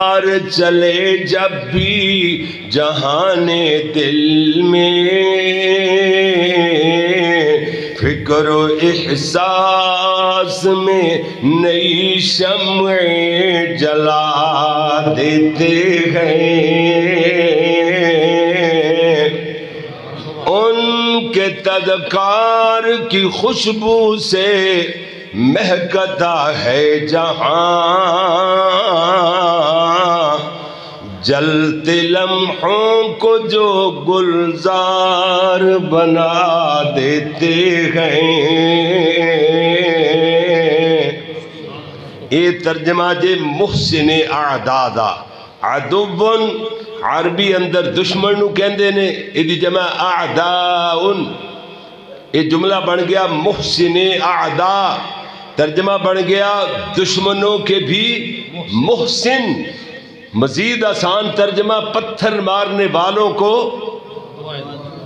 چلے جب بھی جہان دل میں، فکر و احساس میں نئی شمع جلا دیتے ہیں، ان کے تذکار کی خوشبو سے مہکتا ہے جہاں، جلتے لمحوں کو جو گلزار بنا دیتے ہیں۔ یہ ترجمہ جے محسن اعدادا، عدوٌ عربی اندر دشمن نو کہندے نے، ایدی جمع اعداؤن، یہ جملہ بن گیا محسن اعداء، ترجمہ بن گیا دشمنوں کے بھی محسن۔ مزید آسان ترجمہ پتھر مارنے والوں کو،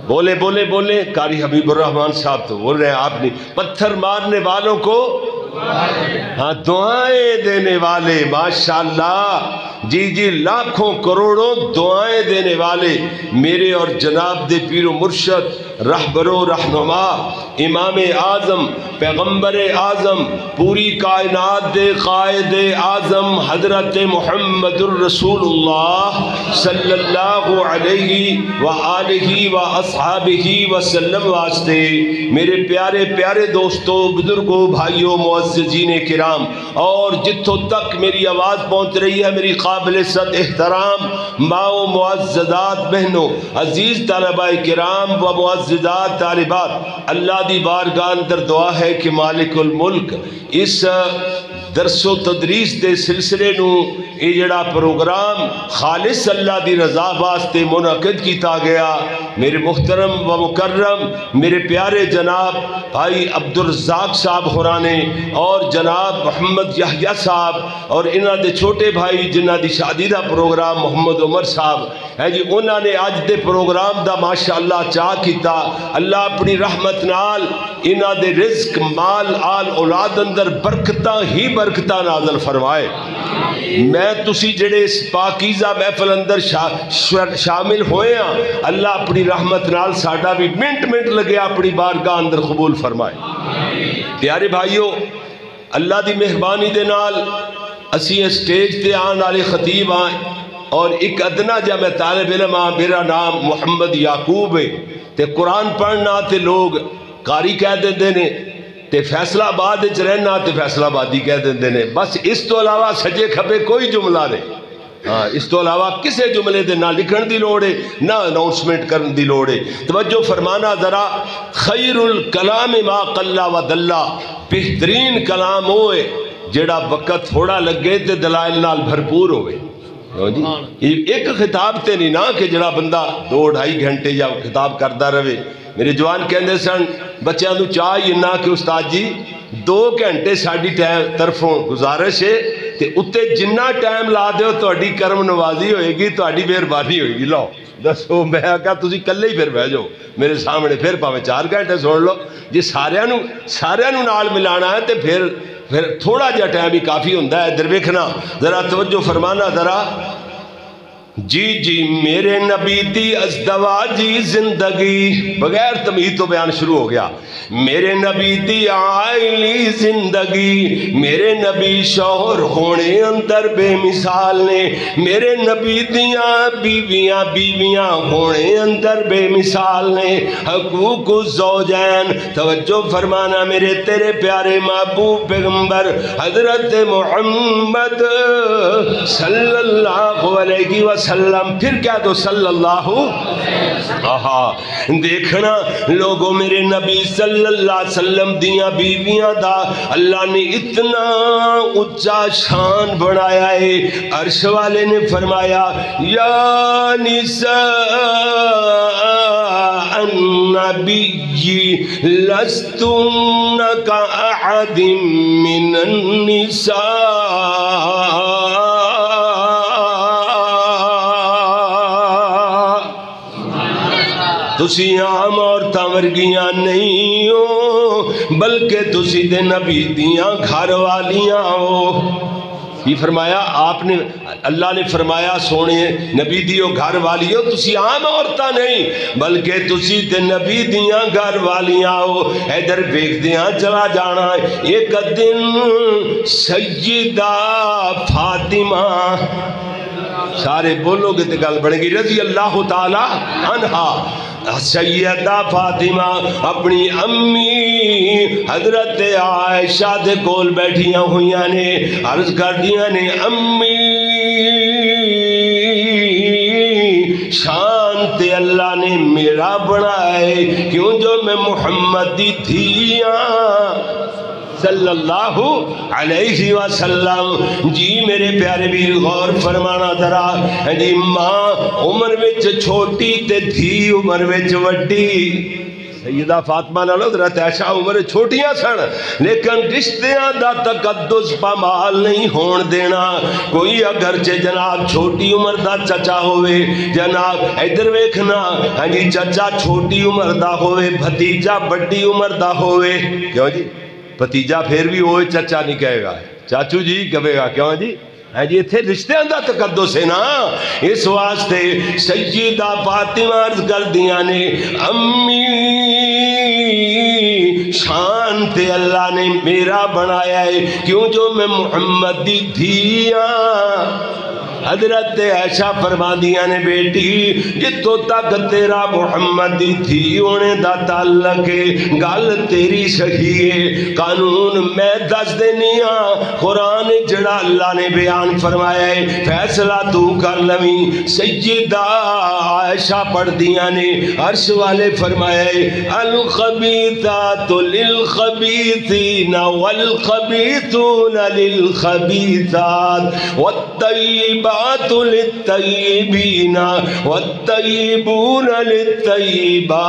بولے بولے بولے، قاری حبیب الرحمن صاحب تو بول رہے ہیں، آپ نہیں، پتھر مارنے والوں کو ہاں دعائیں دینے والے، ماشاءاللہ، جی جی، لاکھوں کروڑوں دعائیں دینے والے میرے اور جناب دے پیر و مرشد، رہبر و رہنما، امام اعظم، پیغمبر اعظم، پوری کائنات دے قائد اعظم حضرت محمد الرسول اللہ صلی اللہ علیہ وآلہ واصحابہ وسلم واسطے میرے پیارے پیارے دوستوں، بزرگوں، بھائیوں، معززین کرام، اور جتوں تک میری آواز پہنچ رہی ہے میری قابل صد احترام ماؤں، معززات بہنوں، عزیز طلباء کرام و معززات طالبات، اللہ دی بارگاہ اندر دعا ہے کہ مالک الملک اس درس و تدریس دے سلسلے نو یہ جڑا پروگرام خالص اللہ دی رضا واسطے منعقد کیتا گیا، میرے محترم و مکرم میرے پیارے جناب بھائی عبدالرزاق صاحب خورانے اور جناب محمد یحییٰ صاحب اور انہاں دے چھوٹے بھائی جنہاں دی شادی دا پروگرام محمد عمر صاحب ہے جی، انہاں نے آج دے پروگرام دا ماشاءاللہ چاہ کیتا۔ اللہ اپنی رحمت نال انہاں دے رزق، مال، آل اولاد اندر برکتاں ہی برکتاں نازل فرمائے۔ میں تسی جڑے اس پاکیزہ محفل اندر شامل ہوئے ہیں، اللہ اپنی رحمت نال ساڈا بھی منٹ منٹ لگے اپنی بارگاہ اندر قبول فرمائے۔ پیارے بھائیو، اللہ دی مہربانی دے نال اسی اسٹیج تے آن والے خطیب آئیں، اور ایک ادنا جا میں طالب علم ہاں، میرا نام محمد یعقوب ہے، تے قرآن پڑھنا تے لوگ قاری کہہ دیندے نے، تے فیصلہ آباد وچ رہنا تے فیصلہ آبادی کہہ دیندے نے، بس اس تو علاوہ سجے کھبے کوئی جملہ نہیں۔ ہاں، اس تو علاوہ کسے جملے دے نہ لکھن دی لوڑ ہے نہ اناؤنسمنٹ کرن دی لوڑ ہے۔ توجہ فرمانا ذرا، خیر الکلام ما قل و دلا، بہترین کلام ہوئے جڑا وقت تھوڑا لگے تے دلائل نال بھرپور ہوئے۔ ایک خطاب تے نہیں نا کہ جڑا بندہ 2-2.5 گھنٹے یا خطاب کرتا رہے۔ میرے جوان کہندے سن بچیاں نو چاہیے نہ کہ استاد جی 2 گھنٹے ساڈی طرفوں گزارش ہے تے اتے جنہ ٹائم لا دیو تہاڈی کرم نوازی ہوئے گی، تہاڈی مہربانی ہوئے گی۔ لو دسو، میں کہا تسی کلے ہی پھر بہ جاؤ میرے سامنے، پھر پاویں 4 گھنٹے سن لو، جی سارے نو نال ملانا ہے تے پھر تھوڑا جا ٹائم ہی کافی ہوندہ ہے۔ ادھر ویکھنا ذرا، توجہ فرمانا ذرا، جی جی میرے نبی دی ازدواجی زندگی، بغیر تمہید تو بیان شروع ہو گیا، میرے نبی دی عائلی زندگی، میرے نبی شوہر ہونے اندر بے مثال نے، میرے نبی دیاں بیویاں ہونے اندر بے مثال نے، حقوق الزوجین، توجہ فرمانا میرے تیرے پیارے محبوب پیغمبر حضرت محمد صلی اللہ علیہ وسلم، پھر کیا دو صلی اللہ، دیکھنا لوگوں میرے نبی صلی اللہ علیہ وسلم دیاں بیویاں دا اللہ نے اتنا اچھا شان بنایا ہے، عرش والے نے فرمایا یا نساء النبی لستن کاحد من النساء، تسی عام عورتاں ورگیاں نہیں ہو بلکہ تسی دے نبی دیاں گھر والیاں ہو۔ یہ فرمایا آپ نے، اللہ نے فرمایا سونے نبی دیو گھر والیو تسی عام عورتاں نہیں بلکہ تسی تے نبی دیاں گھر والیاں ہو ادھر ویکھ دیاں چلا جانا ایک دن سیدہ فاطمہ سارے بولو گے تے گل بنے گی رضی اللہ تعالی عنہا سیدہ فاطمہ اپنی امی حضرت عائشہ دے کول بیٹھیاں ہویاں نے عرض کر دیاں نے امی شان تے اللہ نے میرا بنائے کیوں جو میں محمد دی تھیاں صلی اللہ علیہ وسلم جی میرے پیارے بھی غور فرمانا ذرا جی ماں عمر وچ چھوٹی تے تھی عمر وچ وڈی سیدہ فاطمہ نالوں حضرت عائشہ عمر چھوٹیاں سن لیکن رشتیاں دا تقدس پامال نہیں ہون دینا کوئی اگرچہ جناب چھوٹی عمر دا چچا ہوئے جناب ادھر ویکھنا ہاں جی چچا چھوٹی عمر دا ہوئے بھتیجا بڑی عمر دا ہوئے کیوں جی بھتیجا پھر بھی وہ چچا نہیں کہے گا چاچو جی کہے گا کیوں جی جی اتھے رشتیاں دا تقدس ہے نا اس واسطے سیدہ فاطمہ عرض کر دیاں نے امی شان تے اللہ نے میرا بنایا ہے کیوں جو میں محمد دی تھیاں حضرت عائشہ فرما دیا نے بیٹی جتوں تک تیرا محمد دی تھی ہونے دا تعلق ہے گل تیری صحیح ہے قانون میں دس دینی ہاں قرآن جڑا اللہ نے بیان فرمایا ہے فیصلہ تو کر لویں سیدہ عائشہ پڑھ دیا نے عرش والے فرمایا ہے الخبیثات للخبیثین والخبیثون للخبیثات والطیبات للطیبین والطیبون للطیبات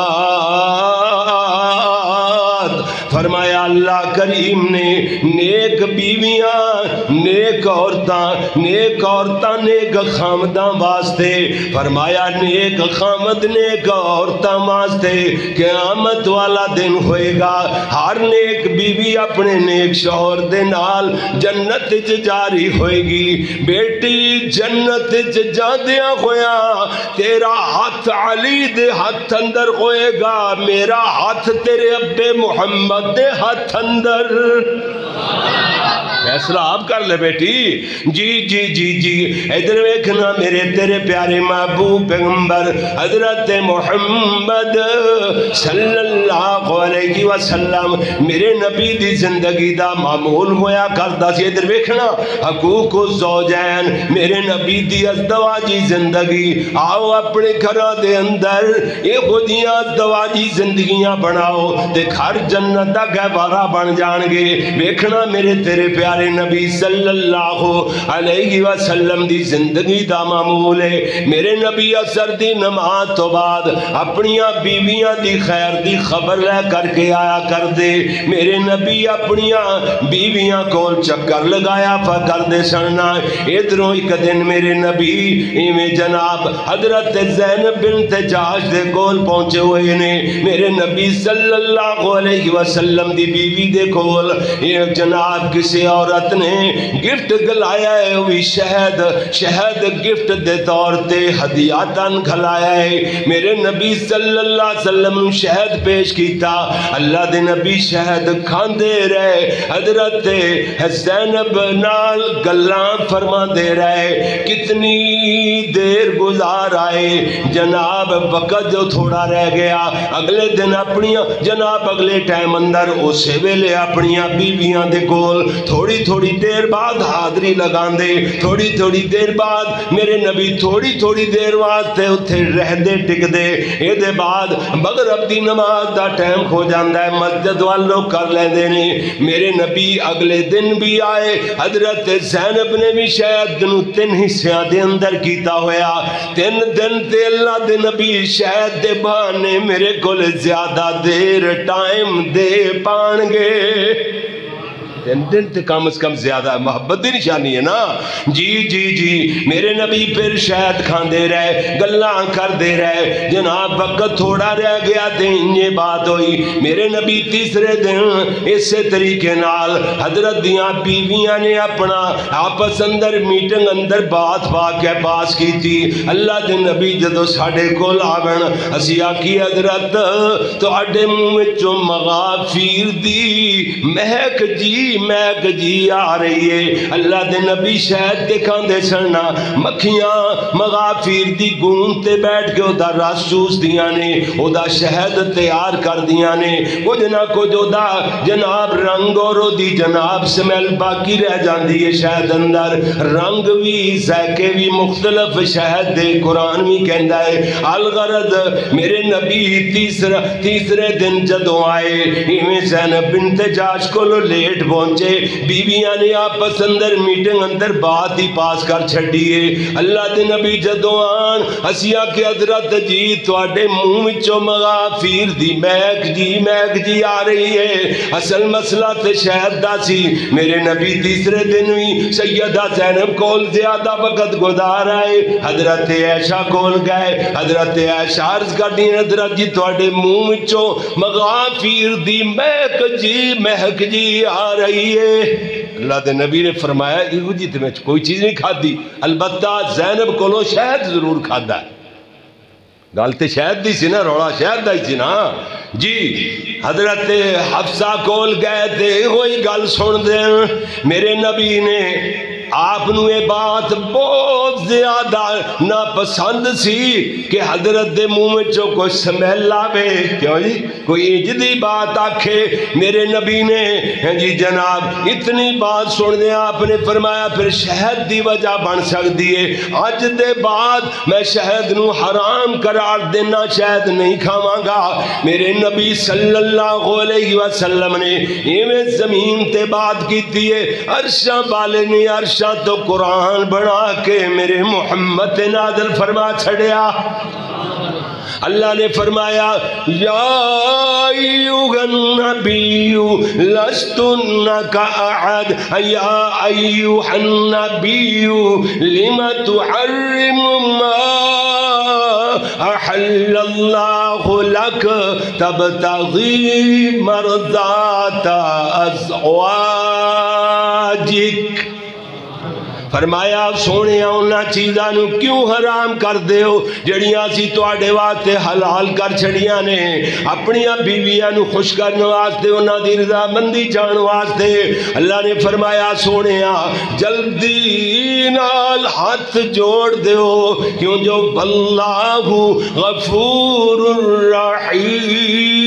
فرمایا اللہ کریم نے نیک بیویاں نیک عورتاں نیک خامداں واسطے فرمایا نیک خامد نیک عورتاں واسطے قیامت والا دن ہوئے گا ہر نیک بیوی اپنے نیک شوہر دے نال جنت چ جاری ہوئے گی بیٹی جنت چ جاندیاں ہویا تیرا ہاتھ علی دے ہاتھ اندر ہوئے گا میرا ہاتھ تیرے ابے محمد دے ہاتھ اندر فیصلہ آپ کر لے بیٹی جی جی جی جی ادھر ویکھنا میرے تیرے پیارے محبوب پیغمبر حضرت محمد صلی اللہ علیہ وسلم میرے نبی دی زندگی دا معمول ہویا کردا سی ادھر ویکھنا حقوق الزوجین میرے نبی دی ازدواجی زندگی آؤ اپنے گھراں دے اندر یہ خودیاں ازدواجی زندگیاں بناؤ تے گھر جنت دا گہوارہ بن جان گے ویکھنا میرے تیرے پیارے نبی صلی اللہ علیہ وسلم دی زندگی دا معمول ہے میرے نبی اثر دی نماز تو بعد اپنیاں بیویاں دی خیر دی خبر لے کر کے آیا کر دے میرے نبی اپنیاں بیویاں کول چکر لگایا کر دے سننا ادھروں ایک دن میرے نبی ایویں جناب حضرت زینب بنت جاش دے کول پہنچے ہوئے نے میرے نبی صلی اللہ علیہ وسلم دی بیوی دے کول یہ جناب کسی عورت نے گفٹ گلایا ہے وہی شہد گفٹ دے طور تے ہدیاتاً کھلایا ہے میرے نبی صلی اللہ علیہ وسلم شہد پیش کیتا اللہ دے نبی شہد کھاندے رہے حضرت زینب نال گلاں فرما دے رہے کتنی دیر گزار آئے جناب وقت جو تھوڑا رہ گیا اگلے دن اپنیاں جناب اگلے ٹائم اندر اسے ویلے اپنیاں بیویاں دے کول تھوڑی تھوڑی دیر بعد حاضری لگان دے تھوڑی دیر بعد میرے نبی تھوڑی دیر واسطے اتھے رہ دے ٹک دے اے دے بعد مغرب دی نماز دا ٹائم کھو جاندہ ہے مسجد والوں کر لیں دینے میرے نبی اگلے دن بھی آئے حضرت زینب نے بھی شاید دنوں 3 حصیاں دے اندر کیتا ہویا 3 دن تے اللہ دے نبی شاید دے بہانے میرے کول زیادہ دیر ٹائم دے پان گے تین دن تے کم از کم زیادہ ہے، محبت دی نشانی ہے نا۔ جی جی جی میرے نبی پھر شہد کھاندے رہے، گلاں کردے رہے، جناب وقت تھوڑا رہ گیا تے یہ بات ہوئی۔ میرے نبی تیسرے دن اسی طریقے نال حضرت دیاں بیویاں نے اپنا آپس اندر میٹنگ اندر بات پا کے پاس کی تھی۔ اللہ دے نبی جدو ساڑھے کول آگن اسی آکی حضرت تو اڈے منہ وچوں مغافیر دی مہک جی آ رہی ہے۔ اللہ دے نبی شہد کے کھاندے سننا، مکھیاں مغافیر دی گون تے بیٹھ کے او دا رس چوس دیاں نے، او دا شہد تیار کر دیاں نے، کچھ نہ کچھ او دا جناب رنگ اور او دی جناب سمیل باقی رہ جاندی ہے شہد اندر، رنگ بھی ذائقے بھی مختلف شہد دے قرآن بھی کہندا ہے۔ الغرض میرے نبی تیسرے دن جدوں آئے ایویں زینب بنت جاش کو لیٹ پہنچے، بیویاں نے آپس اندر میٹنگ اندر بات ہی پاس کر چھڑیے۔ اللہ دے نبی جدوں آن اسیا کہ حضرت جی تواڈے منہ وچوں مغافیر دی مہک جی آ رہی ہے۔ اصل مسئلہ تے شہد دا سی۔ میرے نبی تیسرے دن بھی سیدہ زینب کول زیادہ وقت گزار آئے، حضرت عائشہ کول گئے، حضرت عائشہ عرض کردی حضرت جی تواڈے منہ وچوں مغافیر دی مہک جی آ رہی ہے۔ اللہ دے نبی نے فرمایا ایہو جی تے میں کوئی چیز نہیں کھادی، البتہ زینب کولو شہد ضرور کھادا ہے۔ گل تے شہد دی سی نا، روڑا شہد دا ہی سی نا جی۔ حضرت حفصہ کول گئے تے وہی گل سن دے، میرے نبی نے آپ نو یہ بات بہت زیادہ ناپسند سی کہ حضرت دے منہ میں جو کوئی سمیل آوے، کیوں جی کوئی اجدی بات آکھے۔ میرے نبی نے جی جناب اتنی بات سن دے آپ نے فرمایا پھر شہد دی وجہ بن سکتی ہے، اج دے بعد میں شہد نو حرام قرار دینا، شہد نہیں کھاواں گا۔ میرے نبی صلی اللہ علیہ وسلم نے ایویں زمین تے بات کیتی ہے، عرشاں والے نے عرشاں تو قرآن بنا کے میرے محمد نازل فرما چھڑیا۔ اللہ نے فرمایا یا ایوہ النبی لستن کاحد یا ایوہ النبی لم تحرم ما احل اللہ لک تبتغی مرضات ازواجک۔ فرمایا سونے انہاں چیزاں نو کیوں حرام کر دے ہو جڑیاں سی تواڈے واسطے حلال کر چھڑیاں نے، اپنیاں بیویاں نو خوش کرنے واسطے، انہاں دی رضامندی چاہن واسطے۔ اللہ نے فرمایا سونےا جلدی نال ہاتھ جوڑ دیو کیوں جو واللہ غفور الرحیم۔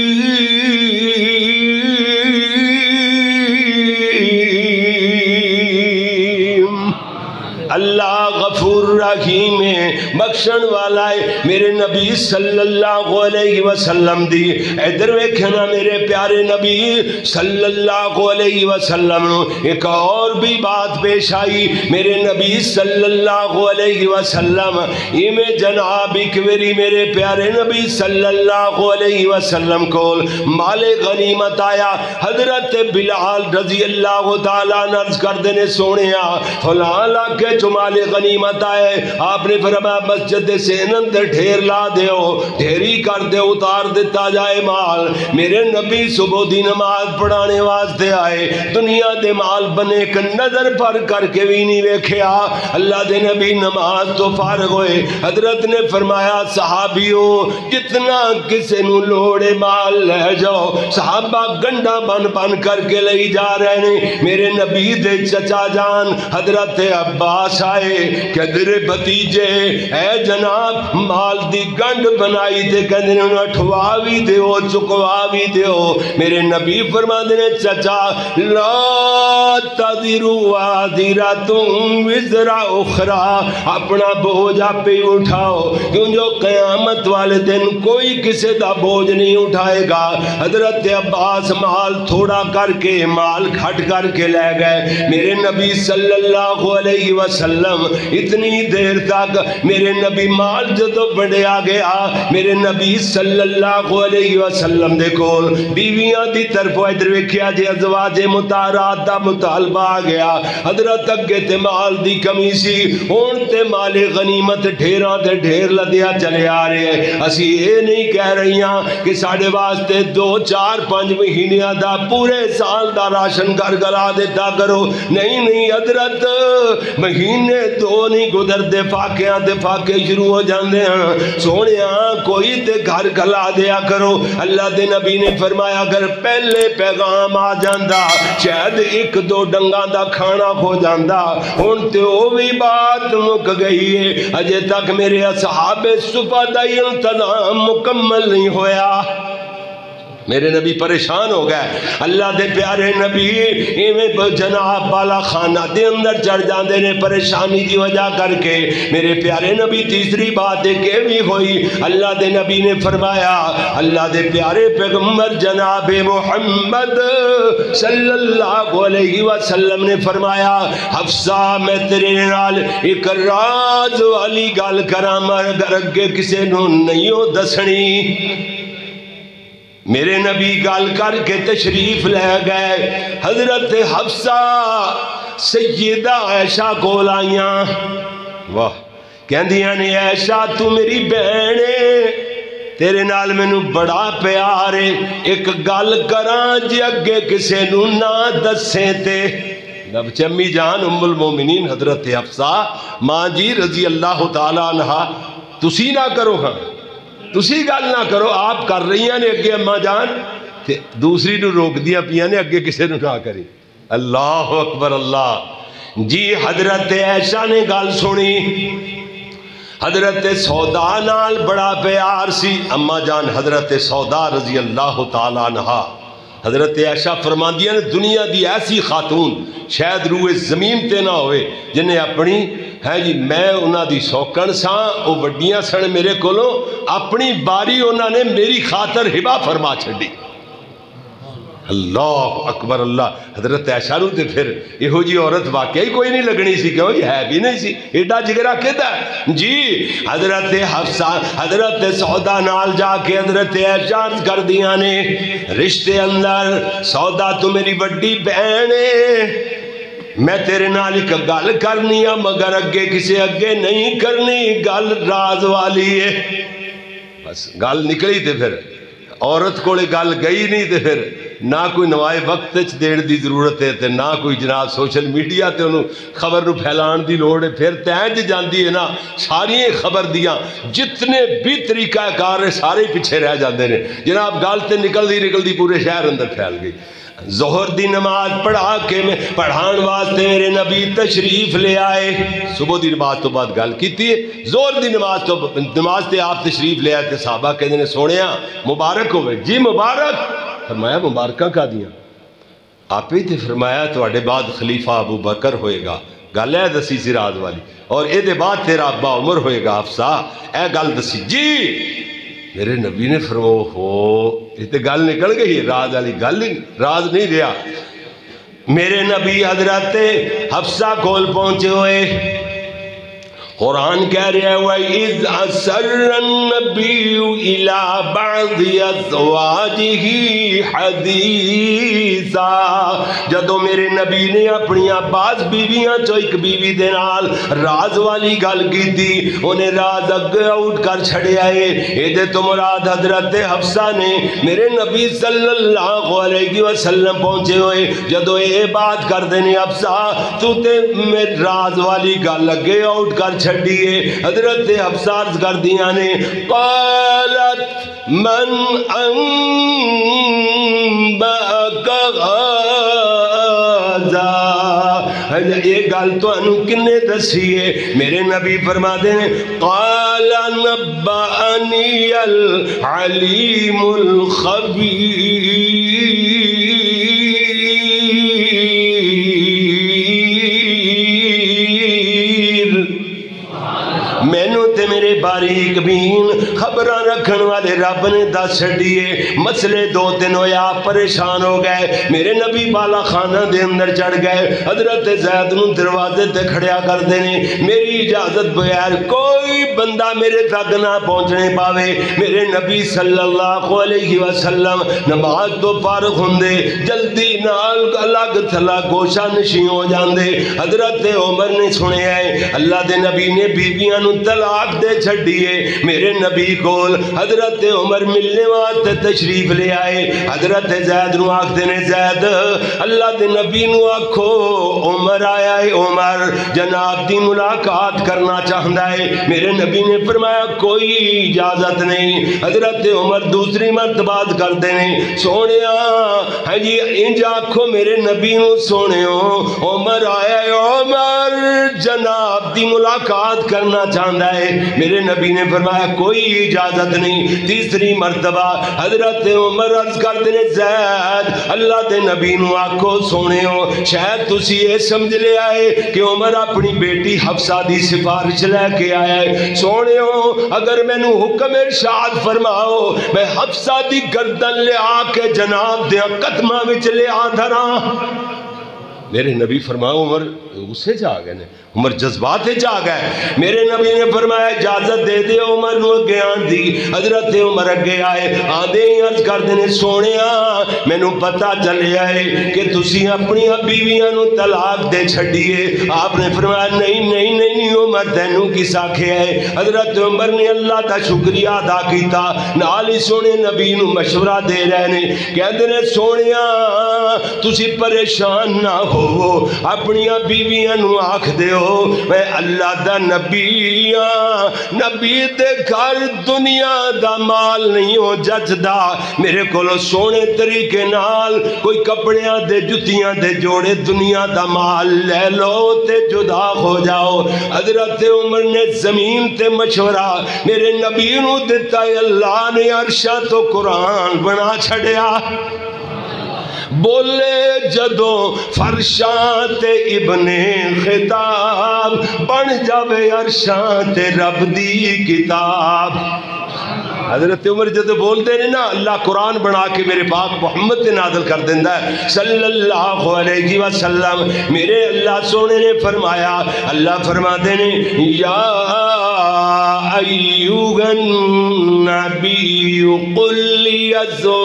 اللہ غفور رحیم ہے، بخشن والا ہے۔ میرے نبی صلی اللہ علیہ وسلم دی ادھر ویکھنا میرے پیارے نبی صلی اللہ علیہ وسلم ایک اور بھی بات پیش آئی۔ میرے نبی صلی اللہ علیہ وسلم میں جناب ایک ویری میرے پیارے نبی صلی اللہ علیہ وسلم کو مال غنیمت آیا۔ حضرت بلال رضی اللہ تعالیٰ نرز کر دینے سونیا فلاں علاقے جو مال غنیمت آئے، آپ نے فرمایا مسجد سین اندر ڈھیر لا دیو، ڈھیری کر دے، اتار دیتا جائے مال۔ میرے نبی صبح دی نماز پڑھانے واسطے آئے، دنیا دے مال بنے کہ نظر پر کر کے بھی نہیں ویکھیا۔ اللہ دے نبی نماز تو فارغ ہوئے، حضرت نے فرمایا صحابیو جتنا کسے نو لوڑے مال لے جاؤ۔ صحابہ گنڈا بن بن کر کے لئی جا رہے ہیں۔ میرے نبی دے چچا جان حضرت عباس آئے کہ در بھتیجے اے جناب مال دی گنڈ بنائی تے کہنے انہوں اٹھوا بھی دیو چکوا بھی دیو۔ میرے نبی فرما دینے چچا لا تذرو وازرتم وزر اخرى، اپنا بوجھ آپ پہ اٹھاؤ کیوں جو قیامت والے دن کوئی کسی دا بوجھ نہیں اٹھائے گا۔ حضرت عباس مال تھوڑا کر کے مال کھٹ کر کے لے گئے۔ میرے نبی صلی اللہ علیہ وسلم اتنی دیر تک میرے نبی مال جدو بڑھیا گیا میرے نبی صلی اللہ علیہ وسلم دے کول بیویاں دی طرف ادھر ویکھیا جے ازواج مطہرات دا مطالبہ آ گیا حضرت اگے تے مال دی کمی سی ہن تے مال غنیمت ڈھیراں تے ڈھیر لدیا چلے آ رہے ہیں اسی اے نہیں کہہ رہیاں کہ ساڈے واسطے 2 4 5 مہینیاں دا پورے سال دا راشن گھر گلا دیتا کرو نہیں نہیں حضرت مہینے 2 نہیں گزرتے فاقیاں تے فاقے شروع ہو جاندے ہیں سونیا کوئی تے گھر گلا دیا کرو اللہ دے نبی نے فرمایا اگر پہلے پیغام آ جاندا شاید 1 2 ڈنگاں دا کھانا کھو جاندا ہن تے او بھی بات مک گئی ہے اجے تک میرے اصحاب صفہ دا انتظام مکمل نہیں ہویا میرے نبی پریشان ہو گئے اللہ دے پیارے نبی ایویں جناب بالا خانہ دے اندر چڑھ جاندے نے پریشانی دی وجہ کر کے میرے پیارے نبی تیسری بات ایک بھی ہوئی اللہ دے نبی نے فرمایا اللہ دے پیارے پیغمبر جناب محمد صلی اللہ علیہ وسلم نے فرمایا حفصہ میں تیرے نال ایک راز والی گل کراں مگر اگے کسے نو نہیں ہو دسنی میرے نبی گل کر کے تشریف لے گئے حضرت حفصہ سیدہ عائشہ کول آئیاں واہ کہندیاں نے عائشہ تو میری بہن ہے تیرے نال مینوں بڑا پیار ہے ایک گل کراں جے اگے کسے نو نہ دسیں تے جب امی جان ام المومنین حضرت حفصہ ماں جی رضی اللہ تعالی عنہ تسی نہ کرو ہاں تسی گل نہ کرو آپ کر رہی ہیں نے اگے اماں جان تے دوسری نو روک دیا پیاں نے اگے کسے نو نہ کری اللہ اکبر اللہ جی حضرت عائشہ نے گل سنی حضرت سودا نال بڑا پیار سی اماں جان حضرت سودا رضی اللہ تعالی عنہ حضرت عائشہ فرماندیاں نے دنیا دی ایسی خاتون شاید روئے زمین تے نہ ہوئے جنہیں اپنی ہے جی میں انہاں دی سوکن ساں او وڈیاں سن میرے کولوں اپنی باری انہاں نے میری خاطر ہبا فرما چھڈی اللہ اکبر اللہ حضرت عائشہ نو تے پھر یہو جی عورت واقعی کوئی نہیں لگنی سی کیوں جی ہے بھی نہیں سی ایڈا جگرا کہتا ہے جی حضرت حفصہ حضرت سودا نال جا کے حضرت عائشہ کر دیاں نے رشتے اندر سودا تو میری بڑی بہن ہے میں تیرے نال ایک گل کرنی ہے مگر اگے کسے اگے نہیں کرنی گل راز والی ہے بس گل نکلی تے پھر عورت کو گل گئی نہیں تے پھر نہ کوئی نوائے وقت دین دی ضرورت ہے تے نہ کوئی جناب سوشل میڈیا تے انہوں خبر نو پھیلان دی لوڑ ہے پھر تینج جاندی ہے نا ساری خبر دیاں جتنے بھی طریقہ کار ہے سارے پیچھے رہ جاندے نے جناب گل تے نکل دی پورے شہر اندر پھیل گئی ظہر دی نماز پڑھا کے میں پڑھان واسطے میرے نبی تشریف لے آئے صبح دی نماز تو بعد گل کیتی ہے ظہر دی نماز تے آپ تشریف لے آئے تے صحابہ کہنے نے سونیا مبارک ہوئے جی مبارک فرمایا مبارکہ کا دیا آپ ہی تے فرمایا تو اڈے بعد خلیفہ ابو بکر ہوئے گا گل ہے دسی سی راز والی اور اے دے بعد تیرا ابا عمر ہوئے گا حفصہ اے گل دسی جی میرے نبی نے فرمایا ہو یہ تے گل نکل گئی راز والی گل راز نہیں رہا میرے نبی حضرت حفصہ کول پہنچے ہوئے قرآن کہہ رہا ہے وَإِذْ أَسَرَّ النَّبِيُّ إِلَىٰ بَعْضِ أَزْوَاجِهِ حَدِيثًا جدو میرے نبی نے اپنی بعض بیویاں چو ایک بیوی دے نال راز والی گل کی تھی انہیں راز اگے آؤٹ کر چھڑے آئے یہ تو مراد حضرت حفصہ نے میرے نبی صلی اللہ علیہ وسلم پہنچے ہوئے جدو یہ بات کر دینے حفصہ تو تے میں راز والی گل اگے آؤٹ کر چھڑے چھڑیے حضرت حفصہ عرض کر دیا نے قالت من انبأک غازا یہ گل تو انو کنے دسیے میرے نبی فرما دیں قال نبأنی العلیم الخبیر مینوں تے میرے باریک بین خبراں رکھن والے رب نے دس چھڈیے مسئلے دو تین ہویا پریشان ہو گئے میرے نبی بالا خانہ دے اندر چڑھ گئے حضرت زید نو دروازے تے کھڑیا کر دینے میری اجازت بغیر کوئی بندہ میرے تک نہ پہنچنے پاوے میرے نبی صلی اللہ علیہ وسلم نماز تو فارغ ہوندے جلدی نال الگ تھلا گوشہ نشیں ہو جاندے حضرت عمر نے سنے آئے اللہ دے نبی نے بیویاں نو طلاق دے چھڑیے میرے نبی کول حضرت عمر ملنے واسطے تشریف لے آئے حضرت زید نو آکھ دینے زید اللہ دے نبی نو آکھو عمر آیا ہے عمر جناب دی ملاقات کرنا چاہتا ہے میرے نبی نے فرمایا کوئی اجازت نہیں حضرت عمر دوسری مرتبہ کر دینے سونے ہاں جی انج آکھو میرے نبی نو سونے عمر آیا ہے عمر جناب دی ملاقات کرنا چاہتا ہے میرے نبی نے فرمایا کوئی اجازت نہیں تیسری مرتبہ حضرت عمر عرض کر دینے زید اللہ دے نبی نو آکھو سونے ہو شاید تسی یہ سمجھ لے آئے کہ عمر اپنی بیٹی حفصہ دی سفارش لے کے آیا ہے سونے ہو اگر میں نو حکم ارشاد فرماؤ میں حفصہ دی گردن لے آ کے جناب دیا قدمہ وچ لے آ دھراں میرے نبی فرماؤ عمر اسے جا گئے عمر جذبات جا گئے میرے نبی نے فرمایا اجازت دے دے عمر نو اگے آن دی حضرت عمر اگے آئے آدھے عرض کر دینے سونے میں نو پتا چلے آئے کہ تسی اپنی بیویاں نو طلاق دے چھڑیے آپ نے فرمایا نہیں عمر تینوں کس آکھے آئے حضرت عمر نے اللہ تا شکریہ ادا کیتا نال ہی سونے نبی نو مشورہ دے رہے کہہ دینے سونے تسی پریشان نہ ہو اپنی بیویاں نو آکھ دے میں اللہ دا نبی نبی دے گھر دنیا دا مال نہیں ہو ججدا میرے کولو سونے طریقے نال کوئی کپڑیاں دے جتیاں دے جوڑے دنیا دا مال لے لو تے جدا ہو جاؤ حضرت عمر نے زمین تے مشورہ میرے نبی نو دیتا ہے اللہ نے عرشہ تو قرآن بنا چھڑیا بولے جدو فرشات ابن خطاب بن جاوے عرشات رب دی کتاب حضرت عمر جدو بولتے ہیں نا اللہ قرآن بنا کے میرے پاک محمد نے نازل کر دیندہ ہے صلی اللہ علیہ وسلم میرے اللہ سونے نے فرمایا اللہ فرما دینے یا ایوہ النبی قل لی ازواجک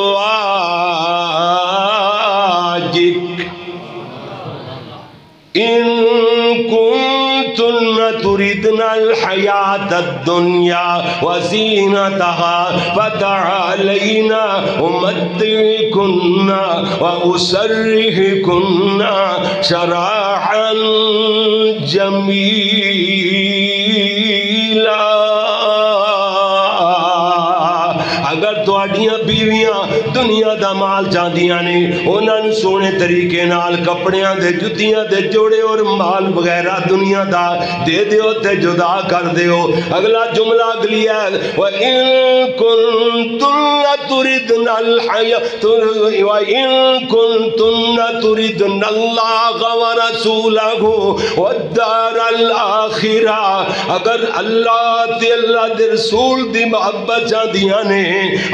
ان کنتن تردن الحیات الدنیا وزینتها فتعالینا امتعکن واسرحکن سراحا جمیلا اگر تواڈیاں بیویاں دنیا دا مال چاہدیاں نے انہاں نوں سونے طریقے نال کپڑیاں دے جتیاں دے جوڑے اور مال وغیرہ دنیا دا دے دیو تے جدا کر دیو اگلا جملہ اگلی ہے وَإِن كُنتُنَّ تُرِدْنَ الْحَيَاةَ وَإِن كُنتُنَّ تُرِدْنَ اللَّهَ وَرَسُولَهُ وَالدَّارَ الْآخِرَةَ اگر اللہ تے اللہ دے رسول دی محبت چاہدیاں نے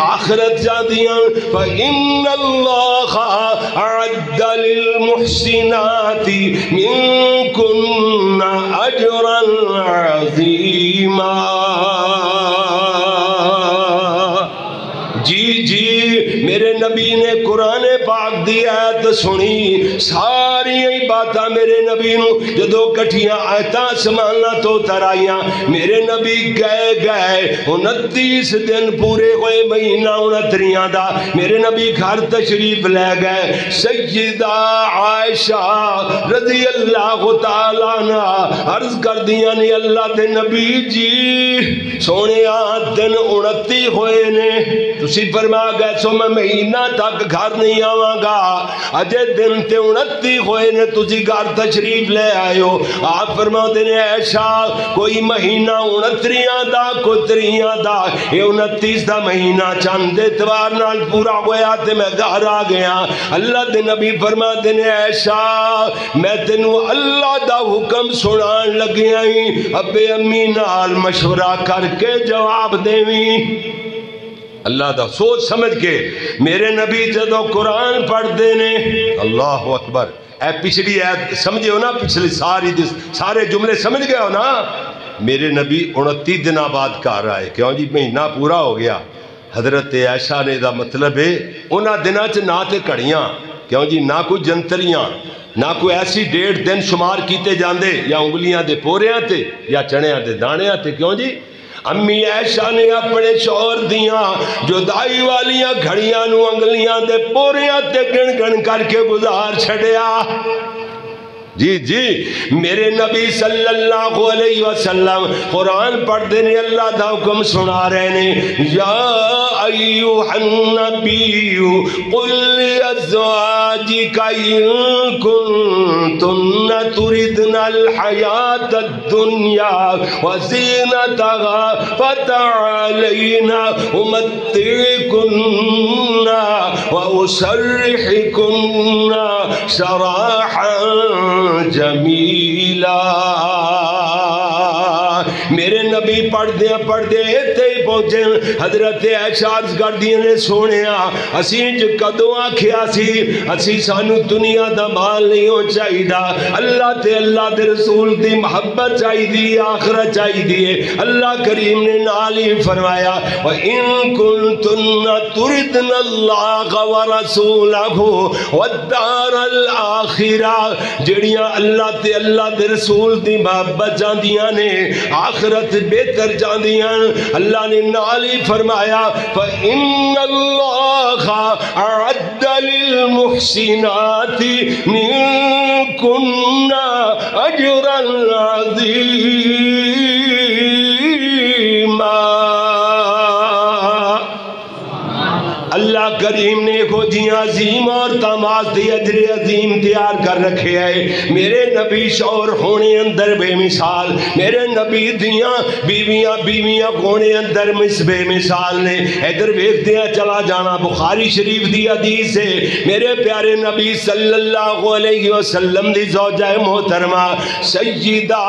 آخرت جادیاں فَإِنَّ اللَّهَ أَعَدَّ لِلْمُحْسِنَاتِ مِنْكُنَّ أَجْرًا عَظِيمًا جی میرے نبی نے قرآن پاک دی آیت سنی ساری باتاں میرے نبی نو جدو کٹھیاں آیتاں سمانا تو ترائیاں میرے نبی گئے 29 دن پورے ہوئے مہینہ 29 دا میرے نبی گھر تشریف لے گئے سیدہ عائشہ رضی اللہ تعالیٰ عنہ عرض کر دیا نے اللہ دے نبی جی سونے دن 29 ہوئے نے تسی فرما گئے سو میں مہینہ تک گھر نہیں آواں گا اجے دن تے 29 ہوئے نے تسی گھر تشریف لے آئے ہو. آپ فرماتے نے عائشہ کوئی مہینہ 29 دا کو 30 دا یہ 29 دا مہینہ چند اتوار نال پورا ہویا تے میں گھر آ گیا. اللہ دے نبی فرماتے نے عائشہ میں تینوں اللہ دا حکم سنان لگیا ہی ابے امی نال مشورہ کر کے جواب دیویں. اللہ دا سوچ سمجھ کے میرے نبی جدو قرآن پڑھ دینے اللہ اکبر. اے پچھلی ایت سمجھے ہو نا, پچھلی سارے جملے سمجھ گئے ہو نا. میرے نبی 29 دن بعد گھر آئے. کیوں جی مہینہ پورا ہو گیا. حضرت عائشہ نے دا مطلب ہے انہاں دناں چ نہ تے گھڑیاں, کیوں جی نہ کوئی جنتریاں, نہ کوئی ایسی ڈیڑھ دن شمار کیتے جاندے یا انگلیاں دے پوریاں تے یا چڑیاں دے دانیاں تے. کیوں جی امی عائشہ نے اپنے شوہر دیاں جدائی والیاں گھڑیاں نو انگلیاں دے پوریاں تے گن گن کر کے گزار چھڑیا. جی جی میرے نبی صلی اللہ علیہ وسلم قرآن پڑھ دینے اللہ دا حکم سنا رہے نے یا ایوہ النبی قل لازواجک ان کنتن تردن الحیات الدنیا وزینتها فتعالین امتعکن واسرحکن سراحا جمیلا. میرے نبی پڑھ دیا تے ہی پہنچے. حضرت عائشہ عرض کر دیے نے سونیا اسیں جو کدوں آکھیا سی اسی سانو دنیا دا مال نہیں ہو چاہی دا, اللہ تے اللہ دے رسول دی محبت چاہی دی, آخرت چاہی دی. اللہ کریم نے نالی فرمایا وَإِن كُنْتُنَّ تُرِدْنَ اللَّهَ وَرَسُولَهُ وَالدَّارَ الْآخِرَةَ جڑیاں اللہ تے اللہ دے رسول دی محبت جاندیاں نے آخرت بہتر جاندیاں. اللہ نے نالی فرمایا فَإِنَّ اللَّهَ أَعَدَّ لِلْمُحْسِنَاتِ مِنْكُنَّ أَجْرًا عَظِيمًا. اللہ کریم نے کو جی عظیم اور تماز دی اجر عظیم تیار کر رکھے آئے. میرے نبی شور ہونے اندر بے مثال, میرے نبی دیاں بیویاں ہونے اندر بے مثال نے. ادھر ویکھ دیا چلا جانا بخاری شریف دی حدیث ہے. میرے پیارے نبی صلی اللہ علیہ وسلم دی زوجہ محترمہ سیدہ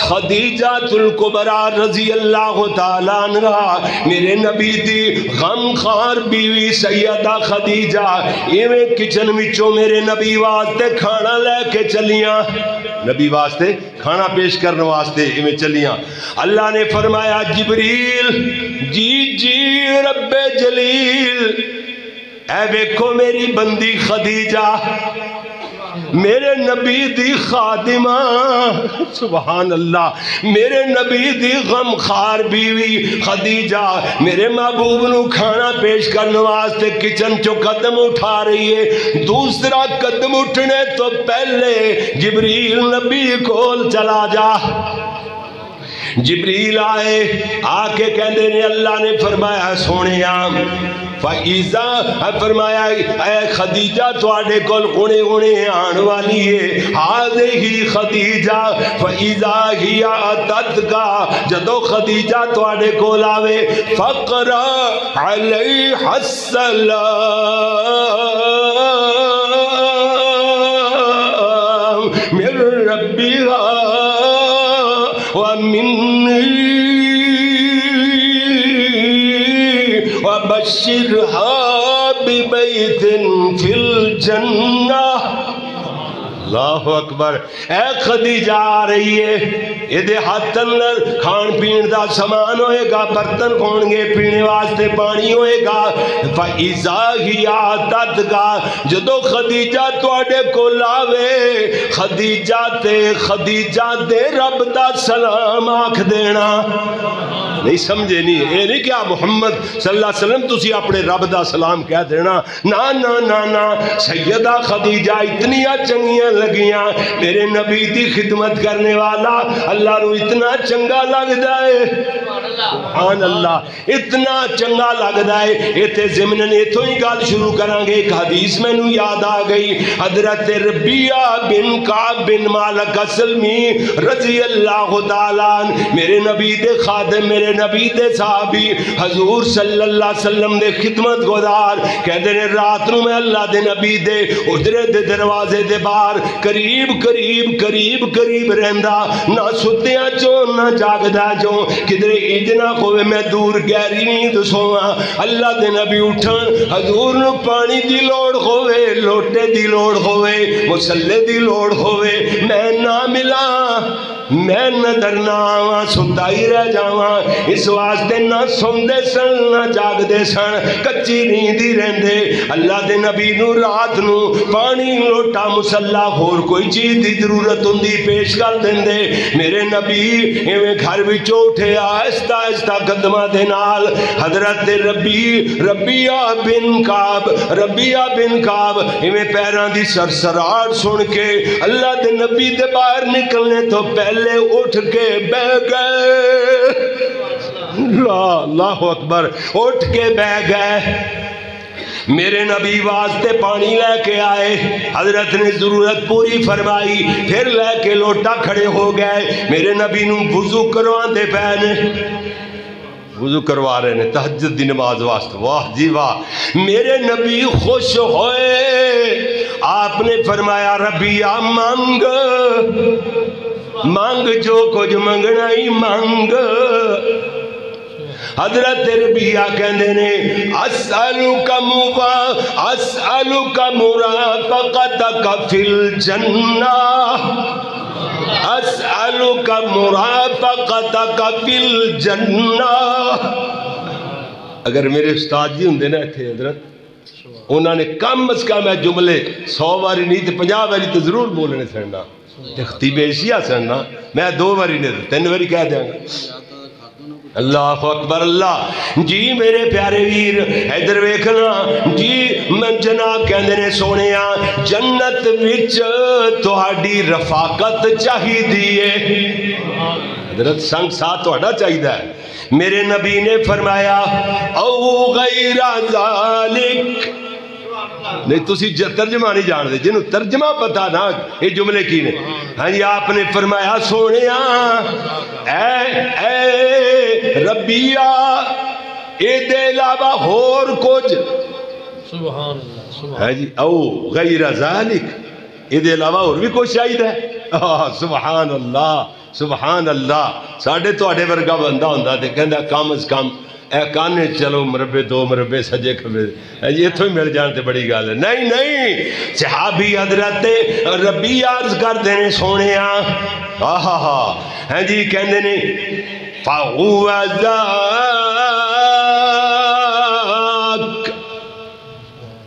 خدیجہ الکبریٰ رضی اللہ تعالیٰ عنہ میرے نبی دی غم خار بیوی سیدہ خدیجہ ایویں کچن وچوں میرے نبی واسطے کھانا لے کے چلیاں, نبی واسطے کھانا پیش کرنے واسطے ایویں چلیاں. اللہ نے فرمایا جبریل جی رب جلیل اے ویکھو میری بندی خدیجہ میرے نبی دی خادمہ سبحان اللہ, میرے نبی دی غمخار بیوی خدیجہ میرے محبوب نو کھانا پیش کرنے واسطے کچن چو قدم اٹھا رہی ہے. دوسرا قدم اٹھنے تو پہلے جبریل نبی کول چلا جا. جبریل آئے آ کے کہندے نے اللہ نے فرمایا سونیا فَإِذَا فرمایا اے خدیجہ تواڈے کول ہونے آن والی ہے. هذه خدیجہ فَإِذَا هِيَ أَتَتْكَ جدو خدیجہ تواڈے کول آوے فَقْرَأْ عَلَيْهَا السَّلَامُ مِن رَبِّهَا وَمِنِّي وَبَشِّرْهَا بِبَيْتٍ فِي الْجَنَّةِ. اللہ اکبر. اے خدیجہ آ رہی ہے یہ ہاتھ اندر کھان پین دا سامان ہوئے گا, برتن کھون گے, پینے واسطے پانی ہوئے گا. فَإِذَا هِيَ أَتَتْكَ جدو خدیجہ تواڈے کو لاوے خدیجہ دے رب دا سلام آکھ دینا. نہیں سمجھے نہیں, اے نہیں کیا محمد صلی اللہ علیہ وسلم تسی اپنے رب دا سلام کہہ دینا. نا نا نا نا سیدہ خدیجہ اتنی چنگیاں لگیاں, میرے نبی دی خدمت کرنے والا اللہ نو اتنا چنگا لگدا ہے، سبحان اللہ، اتنا چنگا لگدا ہے۔ ایتھے ضمن ایتھوں ہی گل شروع کرانگے، ایک حدیث میں نو یاد آ گئی، حضرت ربیہ بن کعب بن مالک اسلمی رضی اللہ تعالیٰ عنہ، میرے نبی دے خادم، میرے نبی دے صحابی، حضور صلی اللہ علیہ وسلم دے خدمت گزار، کہتے ہیں رات نو میں اللہ دے نبی دے ادھرے دے دروازے دے باہر قریب قریب قریب قریب رہندا، نہ ستیاں چوں نہ جاگدا چوں، کدھرے اجنا ہوئے میں دور گہری نیند سواں، اللہ دے نبی اٹھن، حضور نو پانی دی لوڑ ہوئے، لوٹے دی لوڑ ہوئے، مسلے دی لوڑ ہوئے، میں نہ ملاں، میں نظر نہ آواں، ستا ہی رہ جاواں، اس واسطے نہ سوندے سن نہ جاگ دے سن، کچی نیند ہی رہندے۔ اللہ دے نبی نو رات نو پانی لوٹا مسلح ہور کوئی چیز دی ضرورت ہوندی پیش کر دیندے، میرے نبی ایویں گھر وچوں اٹھے آہستہ آہستہ قدماں دے نال حضرت ربیہ بن کعب ایویں پیراں دی سرسراہٹ سن کے اللہ دے نبی دے باہر نکلنے تو پہلے اٹھ کے بیٹھ گئے، اللہ اکبر، اٹھ کے بیٹھ گئے۔ میرے نبی واسطے پانی لے کے آئے، حضرت نے ضرورت پوری فرمائی، پھر لے کے لوٹا کھڑے ہو گئے، میرے نبی نو وضو کروا دے پے نے، وضو کروا رہے نے تہجد دی نماز واسطے، واہ جی واہ، میرے نبی خوش ہوئے، آپ نے فرمایا ربیہ مانگ مانگ جو کچھ منگنا ہی مانگ۔ حضرت ربیہ کہندے نے اسألک مرافقتک فی الجنہ، اسألک مرافقتک فی الجنہ۔ اگر میرے استاد جی ہوندے نا اتھے حضرت، انہوں نے کم از کم جملے 100 باری نہیں تو 50 باری تو ضرور بولنے سننا، خطیب ایشیا سننا، میں 2 باری نہیں 3 باری کہہ دیں گا۔ اللہ اکبر اللہ، جی میرے پیارے ویر ادھر ویکھنا جی، میں جناب کہندے نے سونیا جنت وچ تہاڈی رفاقت چاہیدی ہے، حضرت سنگ ساتھ تہاڈا چاہیدا ہے۔ میرے نبی نے فرمایا او غیر ذالک، نہیں تسی ترجمہ نہیں جان دے، جنہوں ترجمہ پتا نا یہ جملے کی نے، ہاں جی آپ نے فرمایا سونیا اے ربیہ اے دے علاوہ ہور کچھ، سبحان اللہ، ہاں جی او غیر ذالک، اے دے علاوہ اور بھی کچھ شاہد ہے، سبحان اللہ سبحان اللہ۔ ساڑھے تو آڑے ورگا بندہ ہوندہ دے کہندہ کم از کم اے کانے چلو مربع 2 مربع سجے کھبے، یہ تو ہی مل جانتے بڑی گال ہے، نہیں نہیں، صحابی حضرت ربی عرض کر دینے سونے ہاں جی کہندے نے فَهُوَ ذَاكَ،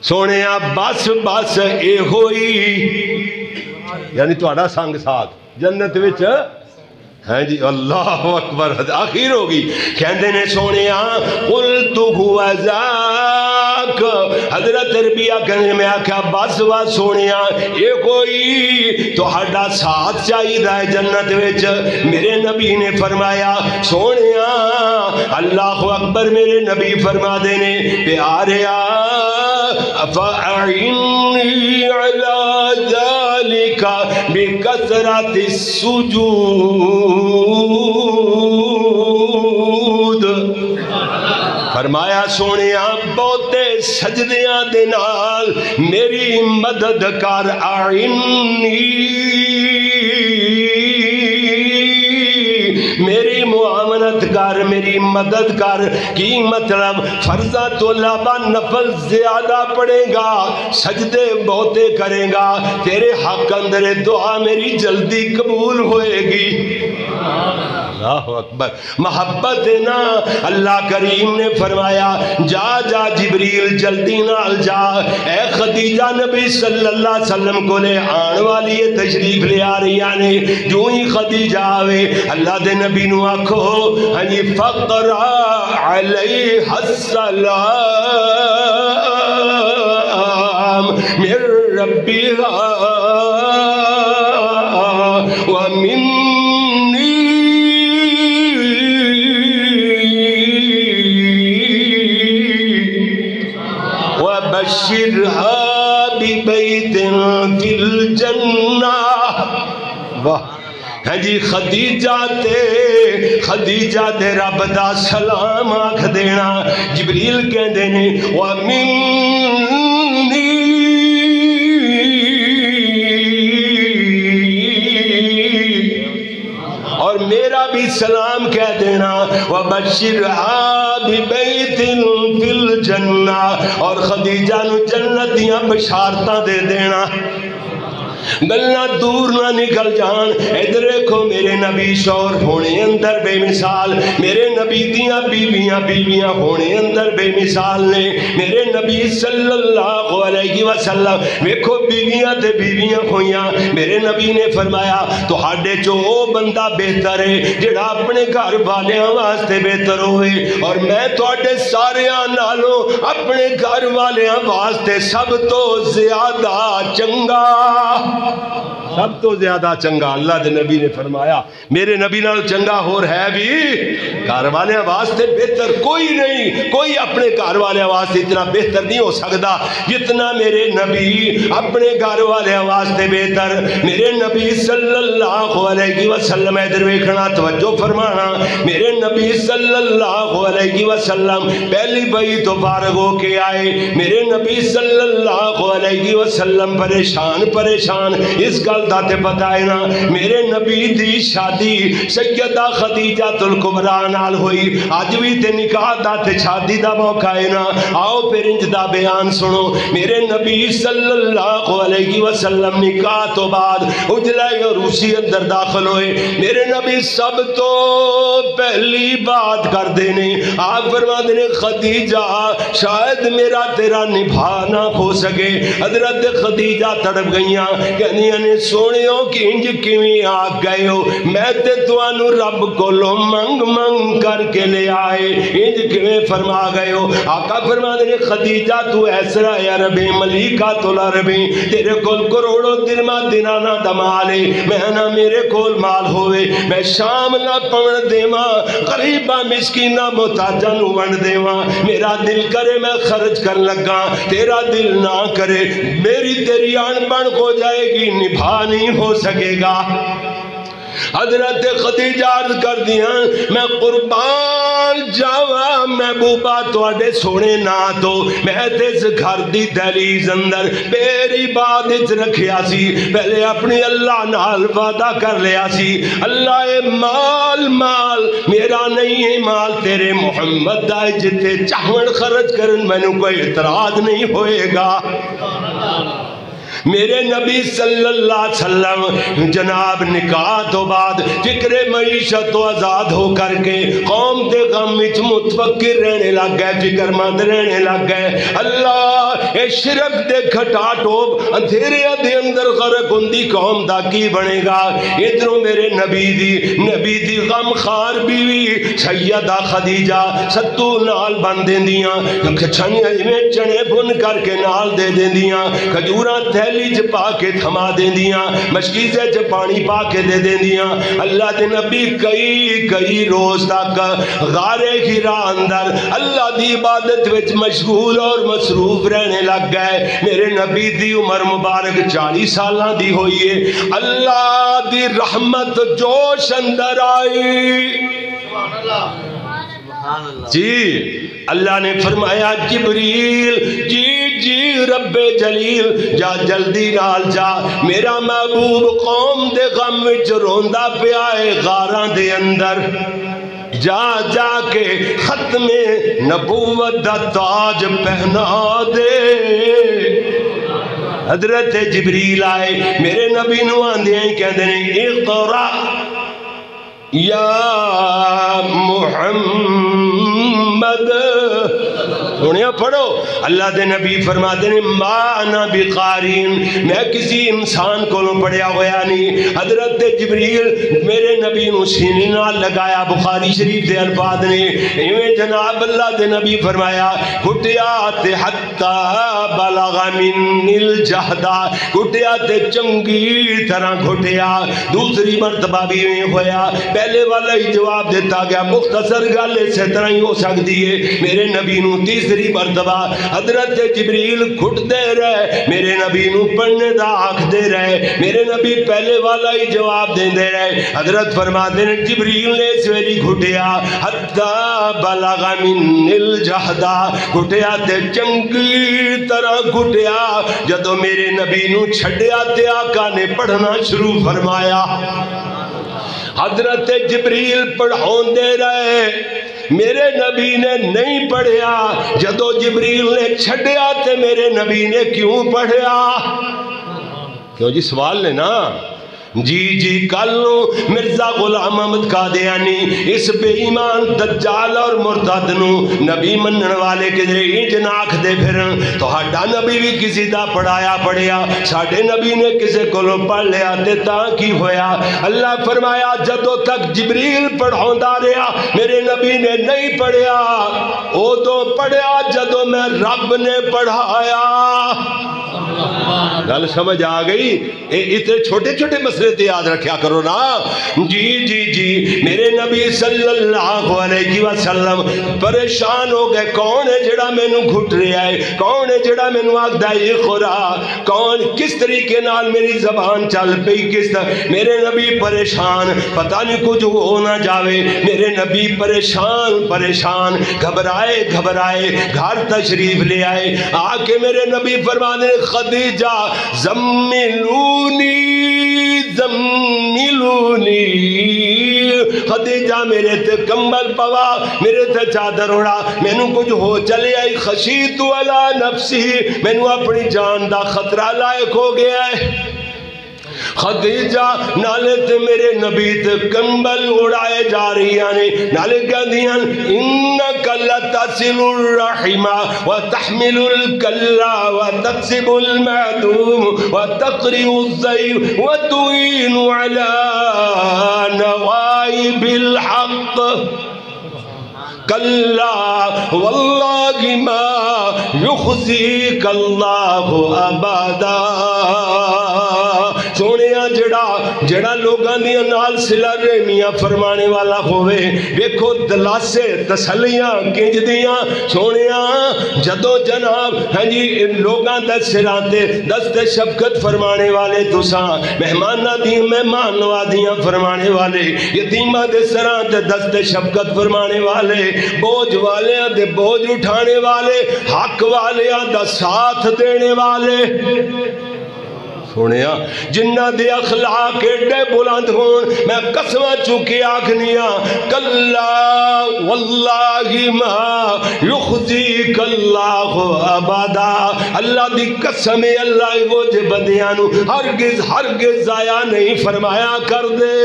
سونے بس بس اے ہوئی، یعنی تو آڑا سانگ ساتھ جنت وچ، ہاں جی اللہ اکبر، آخیر ہوگی کہندے نے سونے قُلْتُ هُوَ ذَاكَ، حضرت ربیہ کہنے میں آکھا بس بس سونے یہ کوئی تو ہڈا ساتھ چاہیدہ ہے جنت وچ۔ میرے نبی نے فرمایا سونے اللہ اکبر، میرے نبی فرما دینے پیاریا فَأَعِنِّي عَلَى ذَلِكَ بِكَثْرَةِ السُّجُودِ، فرمایا سونیا بہتے سجدیاں دے نال میری مدد کر، اعنی میری معاونت کر، میری مدد کر۔ کی مطلب فرضہ تو لابا نفل زیادہ پڑے گا، سجدے بہتے کرے گا، تیرے حق اندر دعا میری جلدی قبول ہوئے گی۔ اللہ اکبر، محبت نا اللہ کریم نے فرمایا جا جا جبریل جلدی نال جا، اے خدیجہ نبی صلی اللہ علیہ وسلم کو لے آن والی تشریف لے آ رہی آنے، جو ہی خدیجہ آوے اللہ دے نبی نو آکھو ہنی فقرا علیہ السلام من ربیہا ومنی ہاں جی خدیجہ تے رب دا سلام آکھ دینا. جبریل کہندے نے وَمِنِّي اور میرا بھی سلام کہہ دینا. وَبَشِّرْهَا بِبَيْتٍ فِي الْجَنَّةِ اور خدیجہ نو جنت دیاں بشارتاں دے دینا. گلنا دور نہ نکل جان. ادھر دیکھو میرے نبی شور ہونے اندر بے مثال, میرے نبی دیاں بیویاں ہونے اندر بے مثال نے. میرے نبی صلی اللہ علیہ وسلم ویکھو بیویاں ہویاں. میرے نبی نے فرمایا تو ہاڈے چو او بندہ بہتر ہے جڑا اپنے گھر والیاں واسطے بہتر ہوئے, اور میں تواڈے ساریاں نالوں اپنے گھر والیاں واسطے سب تو زیادہ چنگا, سب تو زیادہ چنگا. اللہ دے نبی نے فرمایا میرے نبی نال چنگا ہور ہے بھی گھر والے واسطے بہتر کوئی نہیں. کوئی اپنے گھر والے واسطے اتنا بہتر نہیں ہو سکتا جتنا میرے نبی اپنے گھر والے واسطے بہتر. میرے نبی صلی اللہ علیہ وسلم ادھر ویکھنا توجہ فرمانا. میرے نبی صلی اللہ علیہ وسلم پہلی بئی تو فارغ ہو کے آئے. میرے نبی صلی اللہ علیہ وسلم پریشان اس گل دا تے پتہ ہے نا. میرے نبی دی شادی سیدہ خدیجہ الکبریٰ نال ہوئی. اج بھی تے نکاح دا تے شادی دا موقع ہے نا. آؤ پھر انج دا بیان سنو. میرے نبی صلی اللہ علیہ وسلم نکاح تو بعد اجلائے عروسی اندر داخل ہوئے. میرے نبی سب تو پہلی بات کر دینے آپ فرما دینے خدیجہ شاید میرا تیرا نبھا نہ ہو سکے. حضرت خدیجہ تڑپ گئیاں کہنیاں نے سونیوں کی انج کیویں آ گئے ہو, میں تے تانوں رب کولوں منگ کر کے لے آئے, انج کیویں فرما گئے ہو. آقا فرما دے خدیجہ تو ایسا یا ربی ملیکہ تو ربی تیرے کول کروڑوں دینانا دا مال ہے, میں نہ میرے کول مال ہوئے میں شام نہ پون دیواں غریباں مسکیناں محتاجاں نو ونڈ دیواں. میرا دل کرے میں خرچ کر لگا, تیرا دل نہ کرے میری تیری آن بن ہو جائے گی, نبھا نہیں ہو سکے گا. حضرت خدیجہ عرض کر دیاں میں قربان جاواں محبوبہ تواڈے سونے نا تو میں تیس گھر دی دہلیز اندر میری بات رکھیا سی. پہلے اپنی اللہ نال وعدہ کر لیا سی اللہ مال میرا نہیں ہے, مال تیرے محمد دا جتے چاہون خرچ کرن مینوں کوئی اعتراض نہیں ہوئے گا. میرے نبی صلی اللہ علیہ وسلم جناب نکاح تو بعد فکر معیشت و آزاد ہو کر کے قوم دے غم وچ متفکر رہنے لگ گئے, فکر مند رہنے لگ گئے. اللہ اے شرک دے گھٹا ٹوپ اندھیرے دے اندر غرق ہوندی قوم دا کی بنے گا. ادھروں میرے نبی دی غم خار بیوی سیدہ خدیجہ ستو نال بن دیندیاں, چنے بن کر کے نال دے دیندیاں, کھجوراں تھیلی چ پا کے تھما دیندیاں, مشکیزے چ پانی پا کے دے دیندیاں. اللہ دے نبی کئی روز تک غار حرا اندر اللہ دی عبادت وچ مشغول اور مصروف رہنے لگ گئے. میرے نبی دی عمر مبارک 40 سالاں دی ہوئی ہے. اللہ دی رحمت جوش اندر آئی. جی اللہ نے فرمایا جبریل جی رب جلیل جا جلدی نال جا, میرا محبوب قوم دے غم وچ روندا پیا ہے غاراں دے اندر. جا کے ختم نبوت دا تاج پہنا دے. حضرت جبریل آئے میرے نبی نو آندے کہندے نے اقرا یا محمد, انہیں پڑھو. اللہ دے نبی فرما دے مانا بقارین, میں کسی انسان کو پڑھیا ہویا نہیں. حضرت جبریل میرے نبی نو سینے نال لگایا. بخاری شریف دے الفاظ نے ایویں جناب اللہ دے نبی فرمایا گھٹیا تے حتی بلغ من الجہدہ, گھٹیا تے چنگی طرح گھٹیا. دوسری مرتبہ بھی ایویں ہویا, پہلے والا ہی جواب دیتا گیا, مختصر گل اسی طرح ہی ہو سکتی ہے. میرے نبی نو تیسری تیسری مرتبہ حضرت جبریل گھٹ دے رہے میرے نبی نو پڑھنے دا آکھ دے رہے، میرے نبی پہلے والا ہی جواب دے دے رہے۔ حضرت فرما دے جبریل نے اس ویلی گھٹیا حتی بلغ من الجہدہ، گھٹیا تے چنگی طرح گھٹیا، جدو میرے نبی نو چھڑیا تے آقا نے پڑھنا شروع فرمایا۔ حضرت جبریل پڑھاؤں دے رہے، میرے نبی نے نہیں پڑھیا، جدو جبریل نے چھڑیا تے میرے نبی نے کیوں پڑھیا؟ کیوں جی سوال لے نا؟ جی کلو مرزا غلام احمد قادیانی اس بے ایمان دجال اور مرتد نو نبی منن والے کدھر انج ناکھ دے پھرن، تو ہڈا نبی بھی کسی دا پڑھایا پڑھیا، ساڑھے نبی نے کسے کولو پڑھ لیا تے تاں کی ہویا؟ اللہ فرمایا جدو تک جبریل پڑھاؤندا رہا میرے نبی نے نہیں پڑھیا، او تو پڑھیا جدو میں رب نے پڑھایا۔ گل سمجھ آ گئی؟ اتنے چھوٹے چھوٹے مسئلے تے یاد رکھیا کرو نا۔ جی میرے نبی صلی اللہ علیہ وسلم پریشان ہو گئے، کون ہے جڑا میں نو گھٹ رہا ہے، کون ہے جڑا میں نو آگ دائی خورا، کون کس طریقے نال میری زبان چل پئی کس طرح؟ میرے نبی پریشان، پتہ نہیں کچھ ہو نہ جاوے، میرے نبی پریشان گھبرائے گھر تشریف لے آئے، آ کے میرے نبی فرمانے خدیجہ زملونی خدیجہ میرے تے کمبل پوا، میرے تے چادر اڑا، میں نو کچھ ہو چلے آئی، خشیت علی نفسی، میں نو اپنی جان دا خطرہ لائق ہو گیا ہے۔ خدیجہ نالے تے میرے نبی تے کمبل اڑائے جا رہی آنے، نالے کہہ دیاں انکا لتصل الرحم وتحمل الکلا وتقسب المعدوم وتقری الضیف وتعین علی نوائب الحق کلا واللہ ما یخزیک اللہ ابدا۔ سونیا جڑا لوگاں دیاں نال صلہ رحمیاں فرمانے والا ہوئے، ویکھو دلاسے تسلیاں کنج دیاں سونیا، جدو جناب ہاں جی لوگاں دے سراں تے دست شفقت فرمانے والے تساں، مہماناں دیاں مہمان نوازیاں فرمانے والے، یتیماں دے سراں تے دست شفقت فرمانے والے، بوجھ والیاں دے بوجھ اٹھانے والے، حق والیاں دا ساتھ دینے والے، سونیا جنہ دے اخلاق ایڈے بلند ہون، میں قسمہ چکے آگنیاں کلا واللہ ما یخزیک اللہ ابدا، اللہ دی قسم اللہ وہ جے بندیانو ہرگز ضائع نہیں فرمایا کر دے۔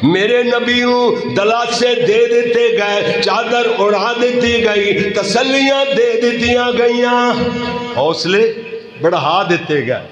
میرے نبیوں دلاسے دے دیتے گئے، چادر اڑا دیتی گئی، تسلیاں دے دیتیاں گئیاں، حوصلے بڑھا دیتے گئے۔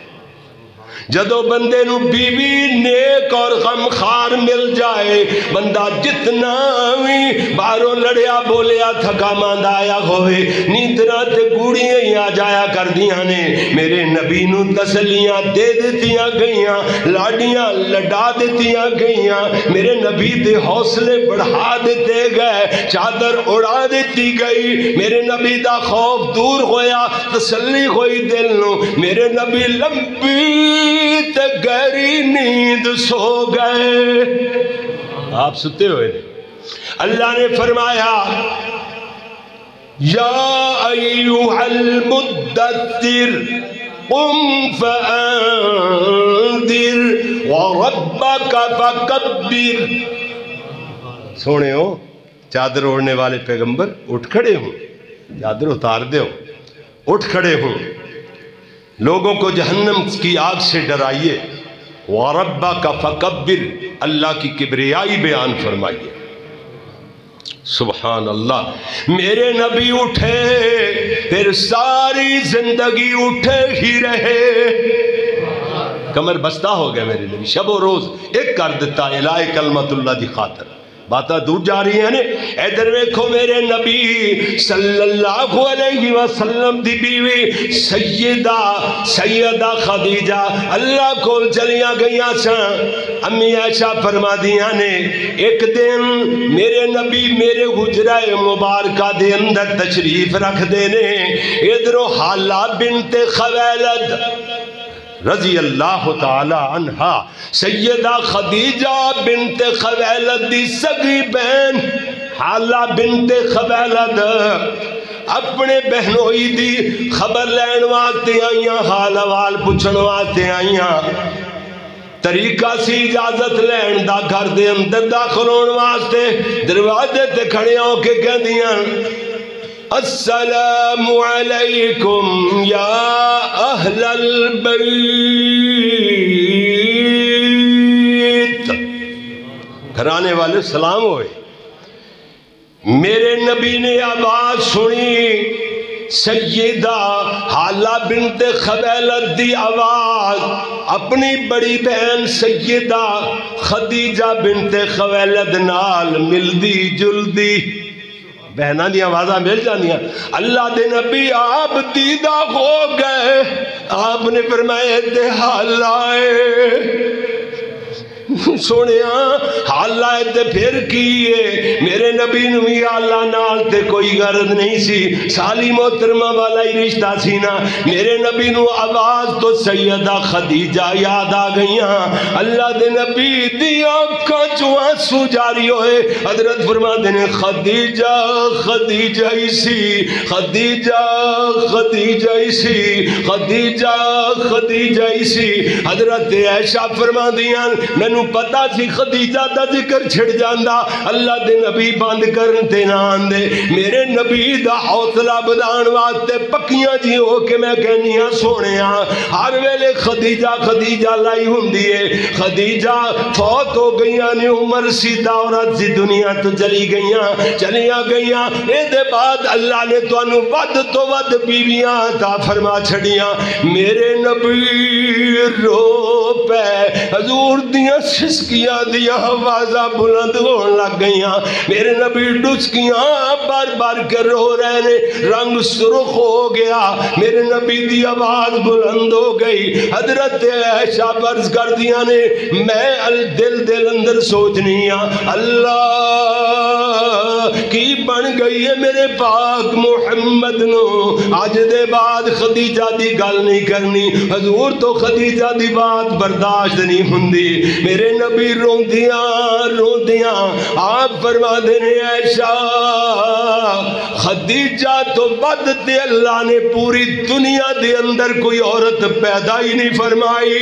جدو بندے نو بیوی نیک اور غمخار مل جائے، بندہ جتنا بھی باروں لڑیا بولیا تھکا ماندہ آیا ہوئے، نیندرہ تے گوڑیاں ہی آ جایا کر دیاں نے، میرے نبی نو تسلیاں دے دیتیاں گئیاں، لاڈیاں لڑا دیتیاں گئیاں، میرے نبی دے حوصلے بڑھا دیتے گئے، چادر اڑا دیتی گئی، میرے نبی دا خوف دور ہویا، تسلی ہوئی دل نو، میرے نبی لمبی تے گہری نیند سو گئے۔ آپ ستے ہوئے اللہ نے فرمایا یا ایوہ المدثر قم فانذر وربک فکبر۔ سونے ہو چادر اوڑھنے والے پیغمبر اٹھ کھڑے ہوں، چادر اتار دے ہوں، اٹھ کھڑے ہوں، لوگوں کو جہنم کی آگ سے ڈرائیے، وَرَبَّكَ فَكَبِّرْ، اللہ کی کبریائی بیان فرمائیے۔ سبحان اللہ، میرے نبی اٹھے پھر ساری زندگی اٹھے ہی رہے، کمر بستہ ہو گیا میرے نبی، شب و روز ایک کر دیتا الہ کلمت اللہ دی خاطر، باتاں دور جا رہی ہیں نے. ادھر ویکھو میرے نبی صلی اللہ علیہ وسلم دی بیوی سیدہ خدیجہ اللہ کو چلیاں گئیاں سن. امی عائشہ فرما دیاں نے ایک دن میرے نبی میرے حجرہ مبارکہ دے اندر تشریف رکھ دے نے. ادھروں حالہ بنت خویلد رضی اللہ تعالی عنہ سیدہ خدیجہ بنت خویلد دی سگی بہن حالہ بنت خویلد اپنے بہنوئی دی خبر لین واسطے آئیاں، حال احوال پوچھن واسطے آئیاں. طریقہ سی اجازت لین دا گھر دے اندر داخل ہون واسطے دروازے تے کھڑے ہو کے کہندیاں السلام علیکم یا اہل البیت. گھرانے والے سلام ہوئے. میرے نبی نے آواز سنی، سیدہ حالہ بنت خویلد دی آواز اپنی بڑی بہن سیدہ خدیجہ بنت خویلد نال ملدی جلدی. بہناں دی آوازاں مل جانیاں. اللہ دے نبی آپ دیدہ ہو گئے. آپ نے فرمایا دے حال آئے سونیاں حال آئے تے پھر کیے. میرے نبی نوی اللہ نال تے کوئی غرض نہیں سی، سالی محترمہ والا ہی رشتہ سی نا. میرے نبی نو آواز تو سیدہ خدیجہ یاد آ گئیاں. اللہ دے نبی دی آنکھاں چوں آنسو جاری ہوئے. حضرت فرما دینے خدیجہ خدیجہ ہی سی، خدیجہ خدیجہ ہی سی، خدیجہ خدیجہ ہی سی. حضرت عائشہ فرما دیاں مینوں پتا سی خدیجہ دا ذکر چھڑ جاندہ اللہ دے نبی بند کرن تے نہ آندے. میرے نبی دا حوصلہ بدان واسطے پکیاں جی ہو کے میں کہنیاں سونیاں ہر ویلے خدیجہ خدیجہ لائی ہوندی ہے. خدیجہ فوت ہو گئیاں نے، عمر سیدہ عورت سی دنیا تو چلی گئیاں. اے دے بعد اللہ نے تو انو ود تو ود بیویاں عطا فرما چھڑیاں. میرے نبی رو پہ حضور دیاں سسکیاں دیاں آوازاں بلند ہون لگ گئیاں. میرے نبی ڈسکیاں بار بار کر رو رہے نے، رنگ سرخ ہو گیا. میرے نبی دی آواز بلند ہو گئی. حضرت عائشہ برز کر دیا نے میں دل اندر سوچنی اللہ کی بن گئی ہے میرے پاک محمد نو. آج دے بعد خدیجہ دی گل نہیں کرنی. حضور تو خدیجہ دی بات برداشت نہیں ہوندی. میرے نبی روندیاں آپ فرما دینے عائشہ خدیجہ تو بعد تے اللہ نے پوری دنیا دے اندر کوئی عورت پیدا ہی نہیں فرمائی.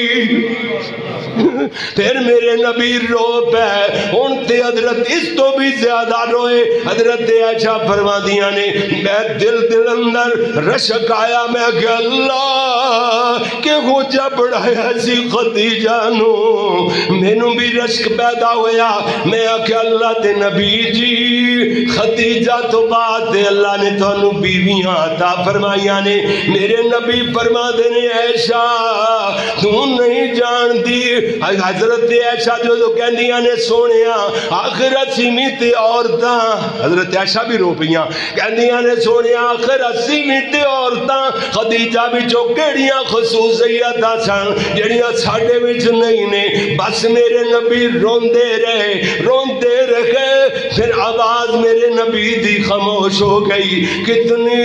پھر میرے نبی رو پہ ان تے حضرت اس تو بھی زیادہ روئے. حضرت عائشہ فرما دیا نے میں دل اندر رشک آیا. میں کہ اللہ کہ ہو جا بڑھایا سی خدیجہ نو. میں نو بھی رشک پیدا ہویا. میں کہ اللہ تے نبی جی خدیجہ تو بعد اللہ نے تو انو بیویاں عطا فرمائیاں نے. میرے نبی فرما دینے عائشہ تو نہیں جان دی. حضرت عائشہ جو کہندیاں نے سونیاں آخرت سیمیت عورتاں. حضرت عائشہ بھی رو پئیاں کہندیاں نے سونیاں آخرت سیمیت عورتاں خدیجہ بھی جو کیڑیاں خصوصیتاں سن جڑیاں ساڈے وچ نہیں نے. بس میرے نبی روندے رہے. پھر آواز میرے نبی دی خاموش ہو گئی. کتنی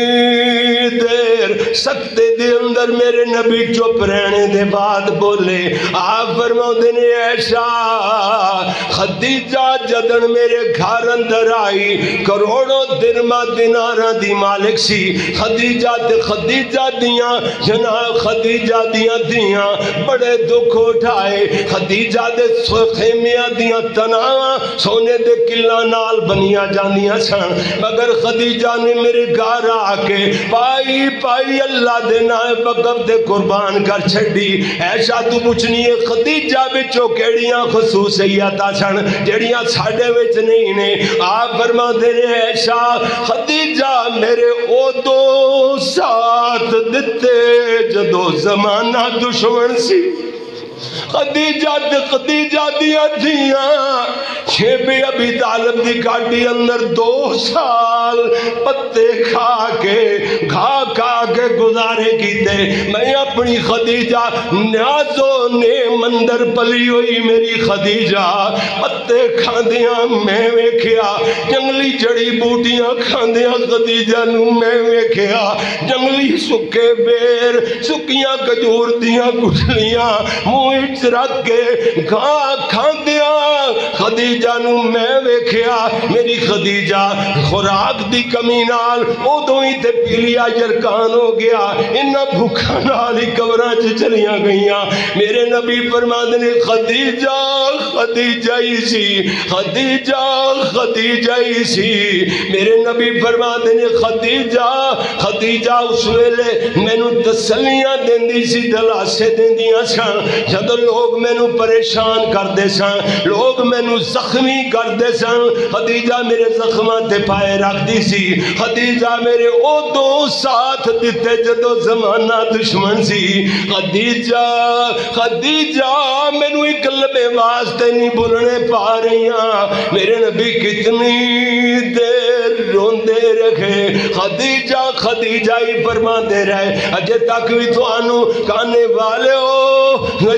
دیر سکتے دے اندر میرے نبی چپ رہنے دے بعد بولے. آپ فرماؤں نے عائشہ خدیجہ جدن میرے گھر اندر آئی کروڑوں درما دیناراں دی مالک سی. خدیجہ دیاں بڑے دکھ اٹھائے. خدیجہ دے خیمیاں دیاں تناواں سونے دے قلعہ نال بنیاں جاندیاں سن. مگر خدیجہ نے میرے گھر آ کے پائی اللہ دے نائب وقت دے قربان کر چھڑی. عائشہ تو پوچھنی ہے خدیجہ بچوں کیڑیاں خصوصیتاں سن جڑیاں ساڈے وچ نہیں نے. آپ فرماندے نے عائشہ خدیجہ میرے او دو ساتھ دتے جدو زمانہ دشمن سی. خدیجہ دیا دھیاں شیب ابی طالب دی کاٹی اندر 2 سال پتے کھا کے گزارے کیتے. میں اپنی خدیجہ نیازو نے مندر پلی ہوئی میری خدیجہ پتے کھاندیاں میں ویکھیا, جنگلی جڑی بوٹیاں کھاندیاں خدیجہ نو میں ویکھیا, جنگلی سکے بیر سکیاں کجور دیاں گٹھلیاں منہ رکھ کے کھاندیاں خدیجہ نو میں ویکھیا. میری خدیجہ خوراک دی کمی نال ادوں ہی تے پیلیا جرکان ہو گیا, انہاں بھوکاں نال ہی قبراں چ چلیاں گئیاں. میرے نبی فرماندے نے خدیجہ ہی سی, خدیجہ ہی سی. میرے نبی فرماندے نے خدیجہ اس ویلے مینوں تسلیاں دیندی سی, دلاسے دیندیاں سن. جدوں لوگ مینوں پریشان کردے سن, لوگ مینوں زخمی کردے سن, خدیجہ میرے زخماں تے پائے رکھدی سی. خدیجہ میرے ادوں ساتھ دتے جدوں زمانہ دشمن سی. خدیجہ مینوں ایک لمحے واسطے نہیں بھولنے پا رہیاں. میرے نبی کتنی دیر روندے رکھے, خدیجہ ہی فرماندے رہے. اجے تک بھی تھانوں کانے والے ہو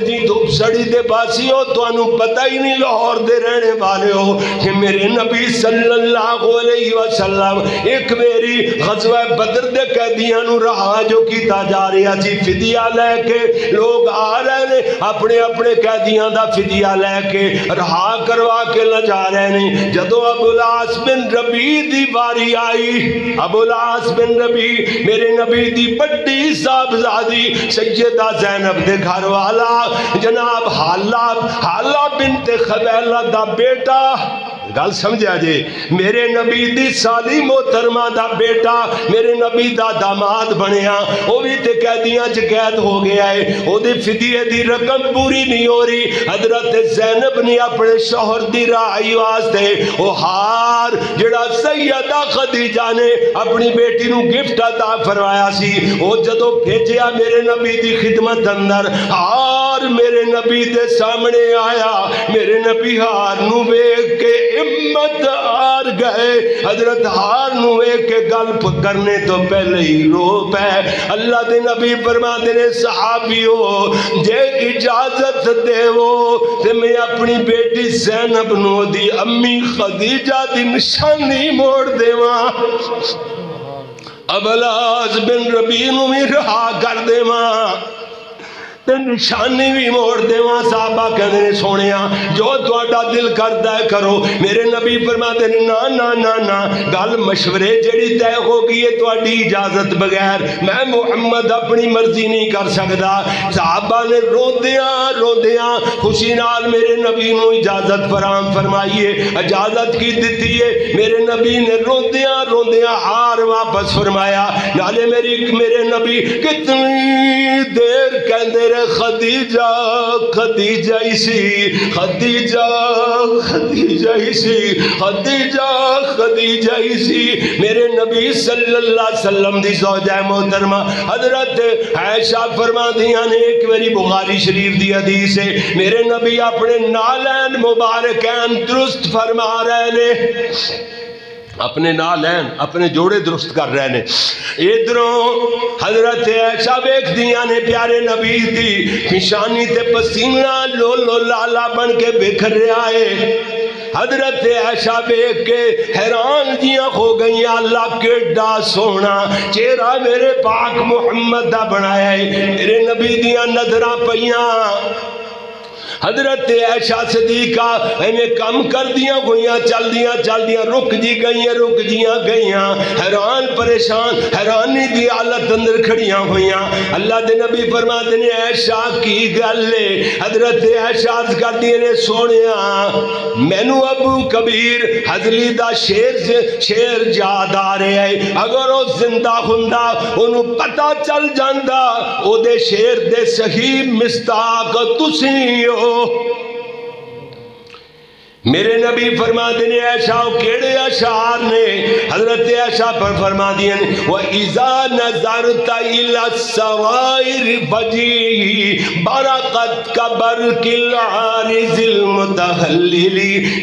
جی دھوپ سڑی دے باسی ہو, تھانوں پتہ ہی نہیں لاہور دے رہنے والے ہو کہ میرے نبی صلی اللہ علیہ وسلم ایک میری غزوہ بدر دے قیدیاں نو رہا جو کیتا جا رہا سی. فدیہ لے کے لوگ آ رہے نے, اپنے قیدیاں دا فدیہ لے کے رہا کروا کے لے جا رہے نے. جدو ابو العاص بن ربیع دی باری آئی, ابو العاص بن ربیع میرے نبی دی بڑی صاحبزادی سیدہ زینب دے گھر والا جناب حالہ بنت خبیلہ دا بیٹا, گل سمجھا جے, میرے نبی دی سالی محترمہ دا بیٹا میرے نبی دا داماد بنیا, وہ بھی تے قیدیاں چ قید ہو گیا ہے. وہ دی فدیے دی رقم پوری نہیں ہو رہی. حضرت زینب نے اپنے شوہر دی رہائی واسطے وہ ہار جڑا سیدہ خدیجہ نے اپنی بیٹی نو گفٹ عطا فرمایا سی, وہ جدو بھیجیا میرے نبی دی خدمت اندر, ہار میرے نبی دے سامنے آیا. میرے نبی ہار نو ویکھ کے ہمت ہار گئے. حضرت ہار نو ایک گل کرنے تو پہلے ہی رو پے. اللہ دے نبی فرماندے نے صحابیو جے اجازت دے وہ تے میں اپنی بیٹی زینب نو دی امی خدیجہ دی نشانی موڑ دیواں, ابو العاص بن ربیع نو بھی رہا کر دیواں تے نشانی بھی موڑ دیواں. صحابہ کہندے نے سونیا جو تہاڈا دل کردا ہے کرو. میرے نبی فرماتے نے نا گل مشورے جڑی طے ہو گئی ہے تہاڈی اجازت بغیر میں محمد اپنی مرضی نہیں کر سکدا. صحابہ نے روندیاں خوشی نال میرے نبی نو اجازت فراہم فرمائیے, اجازت کی دتی ہے. میرے نبی نے روندیاں ہار واپس فرمایا. نالے میرے نبی کتنی دیر کہندے رہے خدیجہ ہی سی, خدیجہ ہی سی. میرے نبی صلی اللہ علیہ وسلم دی زوجہ محترمہ حضرت عائشہ فرماندیاں نے ایک میری بخاری شریف دی حدیث ہے, میرے نبی اپنے نالین مبارکین درست فرما رہے نے, اپنے نالین اپنے جوڑے درست کر رہے نے. ادھروں حضرت عائشہ ویکھ دیاں نے پیارے نبی دی پیشانی تے پسینہ لو لالا بن کے بکھر رہا ہے. حضرت عائشہ ویکھ کے حیران جیاں ہو گئیاں, اللہ کیڈا سونا چہرہ میرے پاک محمد دا بنایا ہے. میرے نبی دیاں نظراں پیاں. حضرت عائشہ صدیقہ انہیں کم کر دیاں گویاں چل دیاں رک گئیاں حیران پریشان حیرانی دی حالت اندر کھڑیاں ہویاں. اللہ دے نبی فرماتے نے عائشہ کی گل ہے. حضرت عائشہ عرض کر دی نے سونیا مینوں ابو کبیر حضلی دا شیر یاد آ رہا ہے. اگر وہ زندہ ہوندا انہوں پتہ چل جاندا او دے شیر دے صحیح مصداق تسی ہو. میرے نبی فرما دینے عائشہ کیڑے اشعار نے حضرت عائشہ پر فرما دینے وَإِذَا نَظَرْتَ إِلَى السَّرَائِرِ بَجِيهِ بَرَقَتْ كَبَرْكِ الْعَارِزِ الْمُتَحَلِّلِ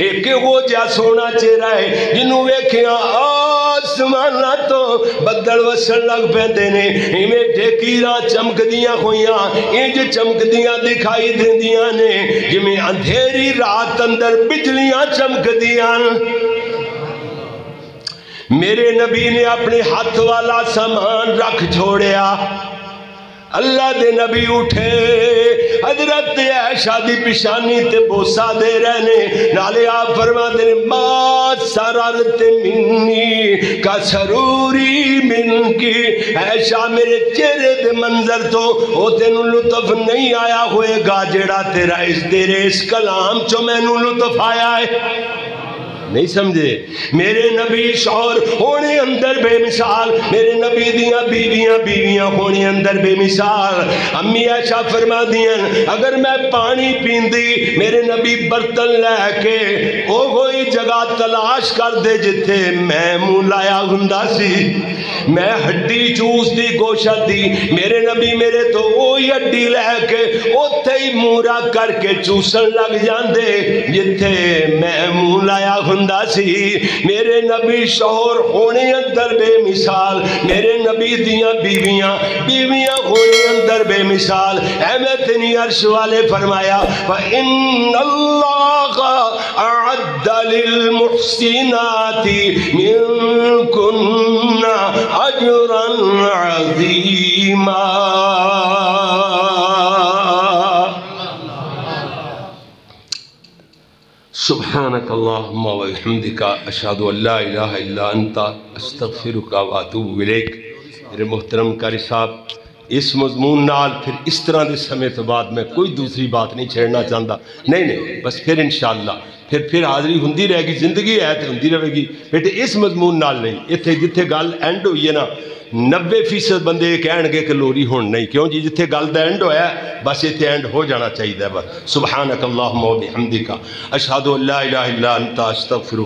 ایک وہ جا سونا چہرہ ہے جنہوں ویکھیاں آسمانہ تو بدل وسن لگ پہندے نے ہمیں ڈھیکیراں چمک دیاں ہویاں انج چمک دیاں دکھائی دیندیاں نے جمیں اندھیری رات اندر بجلیاں چمک دیاں. میرے نبی نے اپنے ہاتھ والا سامان رکھ چھوڑیا. اللہ دے نبی اٹھے حضرت عائشہ دی پیشانی تے بوسا دے رہنے نالے آپ فرما دے ما سررت منی کا سروری من کی عائشہ میرے چہرے دے منظر تو او تینو لطف نہیں آیا ہوئے گا جڑا تیرا اس کلام چو میں نو لطف آیا ہے. نہیں سمجھے میرے نبی شوہر ہونے اندر بے مثال میرے نبی دیاں بیویاں ہونے اندر بے مثال. امی عائشہ فرما دیاں اگر میں پانی پیندی میرے نبی برتن لے کے او کوئی جگہ تلاش کر دے جتھے میں منہ لایا ہوندا سی میں ہڈی چوس دی گوشت دی میرے نبی میرے تو وہی ہڈی لے کے اوتھے ہی مورا کر کے چوسن لگ جاندے جتھے میں منہ لایا ہوندا سی. میرے نبی شوہر ہونے اندر بے مثال میرے نبی دیاں بیویاں ہونے اندر بے مثال. اے میں تینی عرش والے فرمایا فَإِنَّ اللَّهَ أَعَدَّ لِلْمُحْسِنَاتِ مِنْكُنَّ أَجْرًا عَظِيمًا. سبحانک اللہم و بحمدک اشہد ان لا الہ الا انت استغفرک و اتوب الیک. میرے محترم قاری صاحب اس مضمون نال پھر اس طرح دے سمیت بعد میں کوئی دوسری بات نہیں چھیڑنا چاہتا نہیں بس پھر انشاءاللہ پھر حاضری ہوندی رہے گی زندگی ہے تو ہوندی رہے گی بیٹے اس مضمون نال نہیں اتھے جتھے گل اینڈ ہوئی ہے نا 90% بندے کہن گے کہ لوری ہون نہیں کیوں جی جتھے گل دا اینڈ ہویا ہے بس اتھے اینڈ ہو جانا چاہیے بس. سبحانک اللہم و بحمدک اشہد ان لا الہ الا انت استغفرک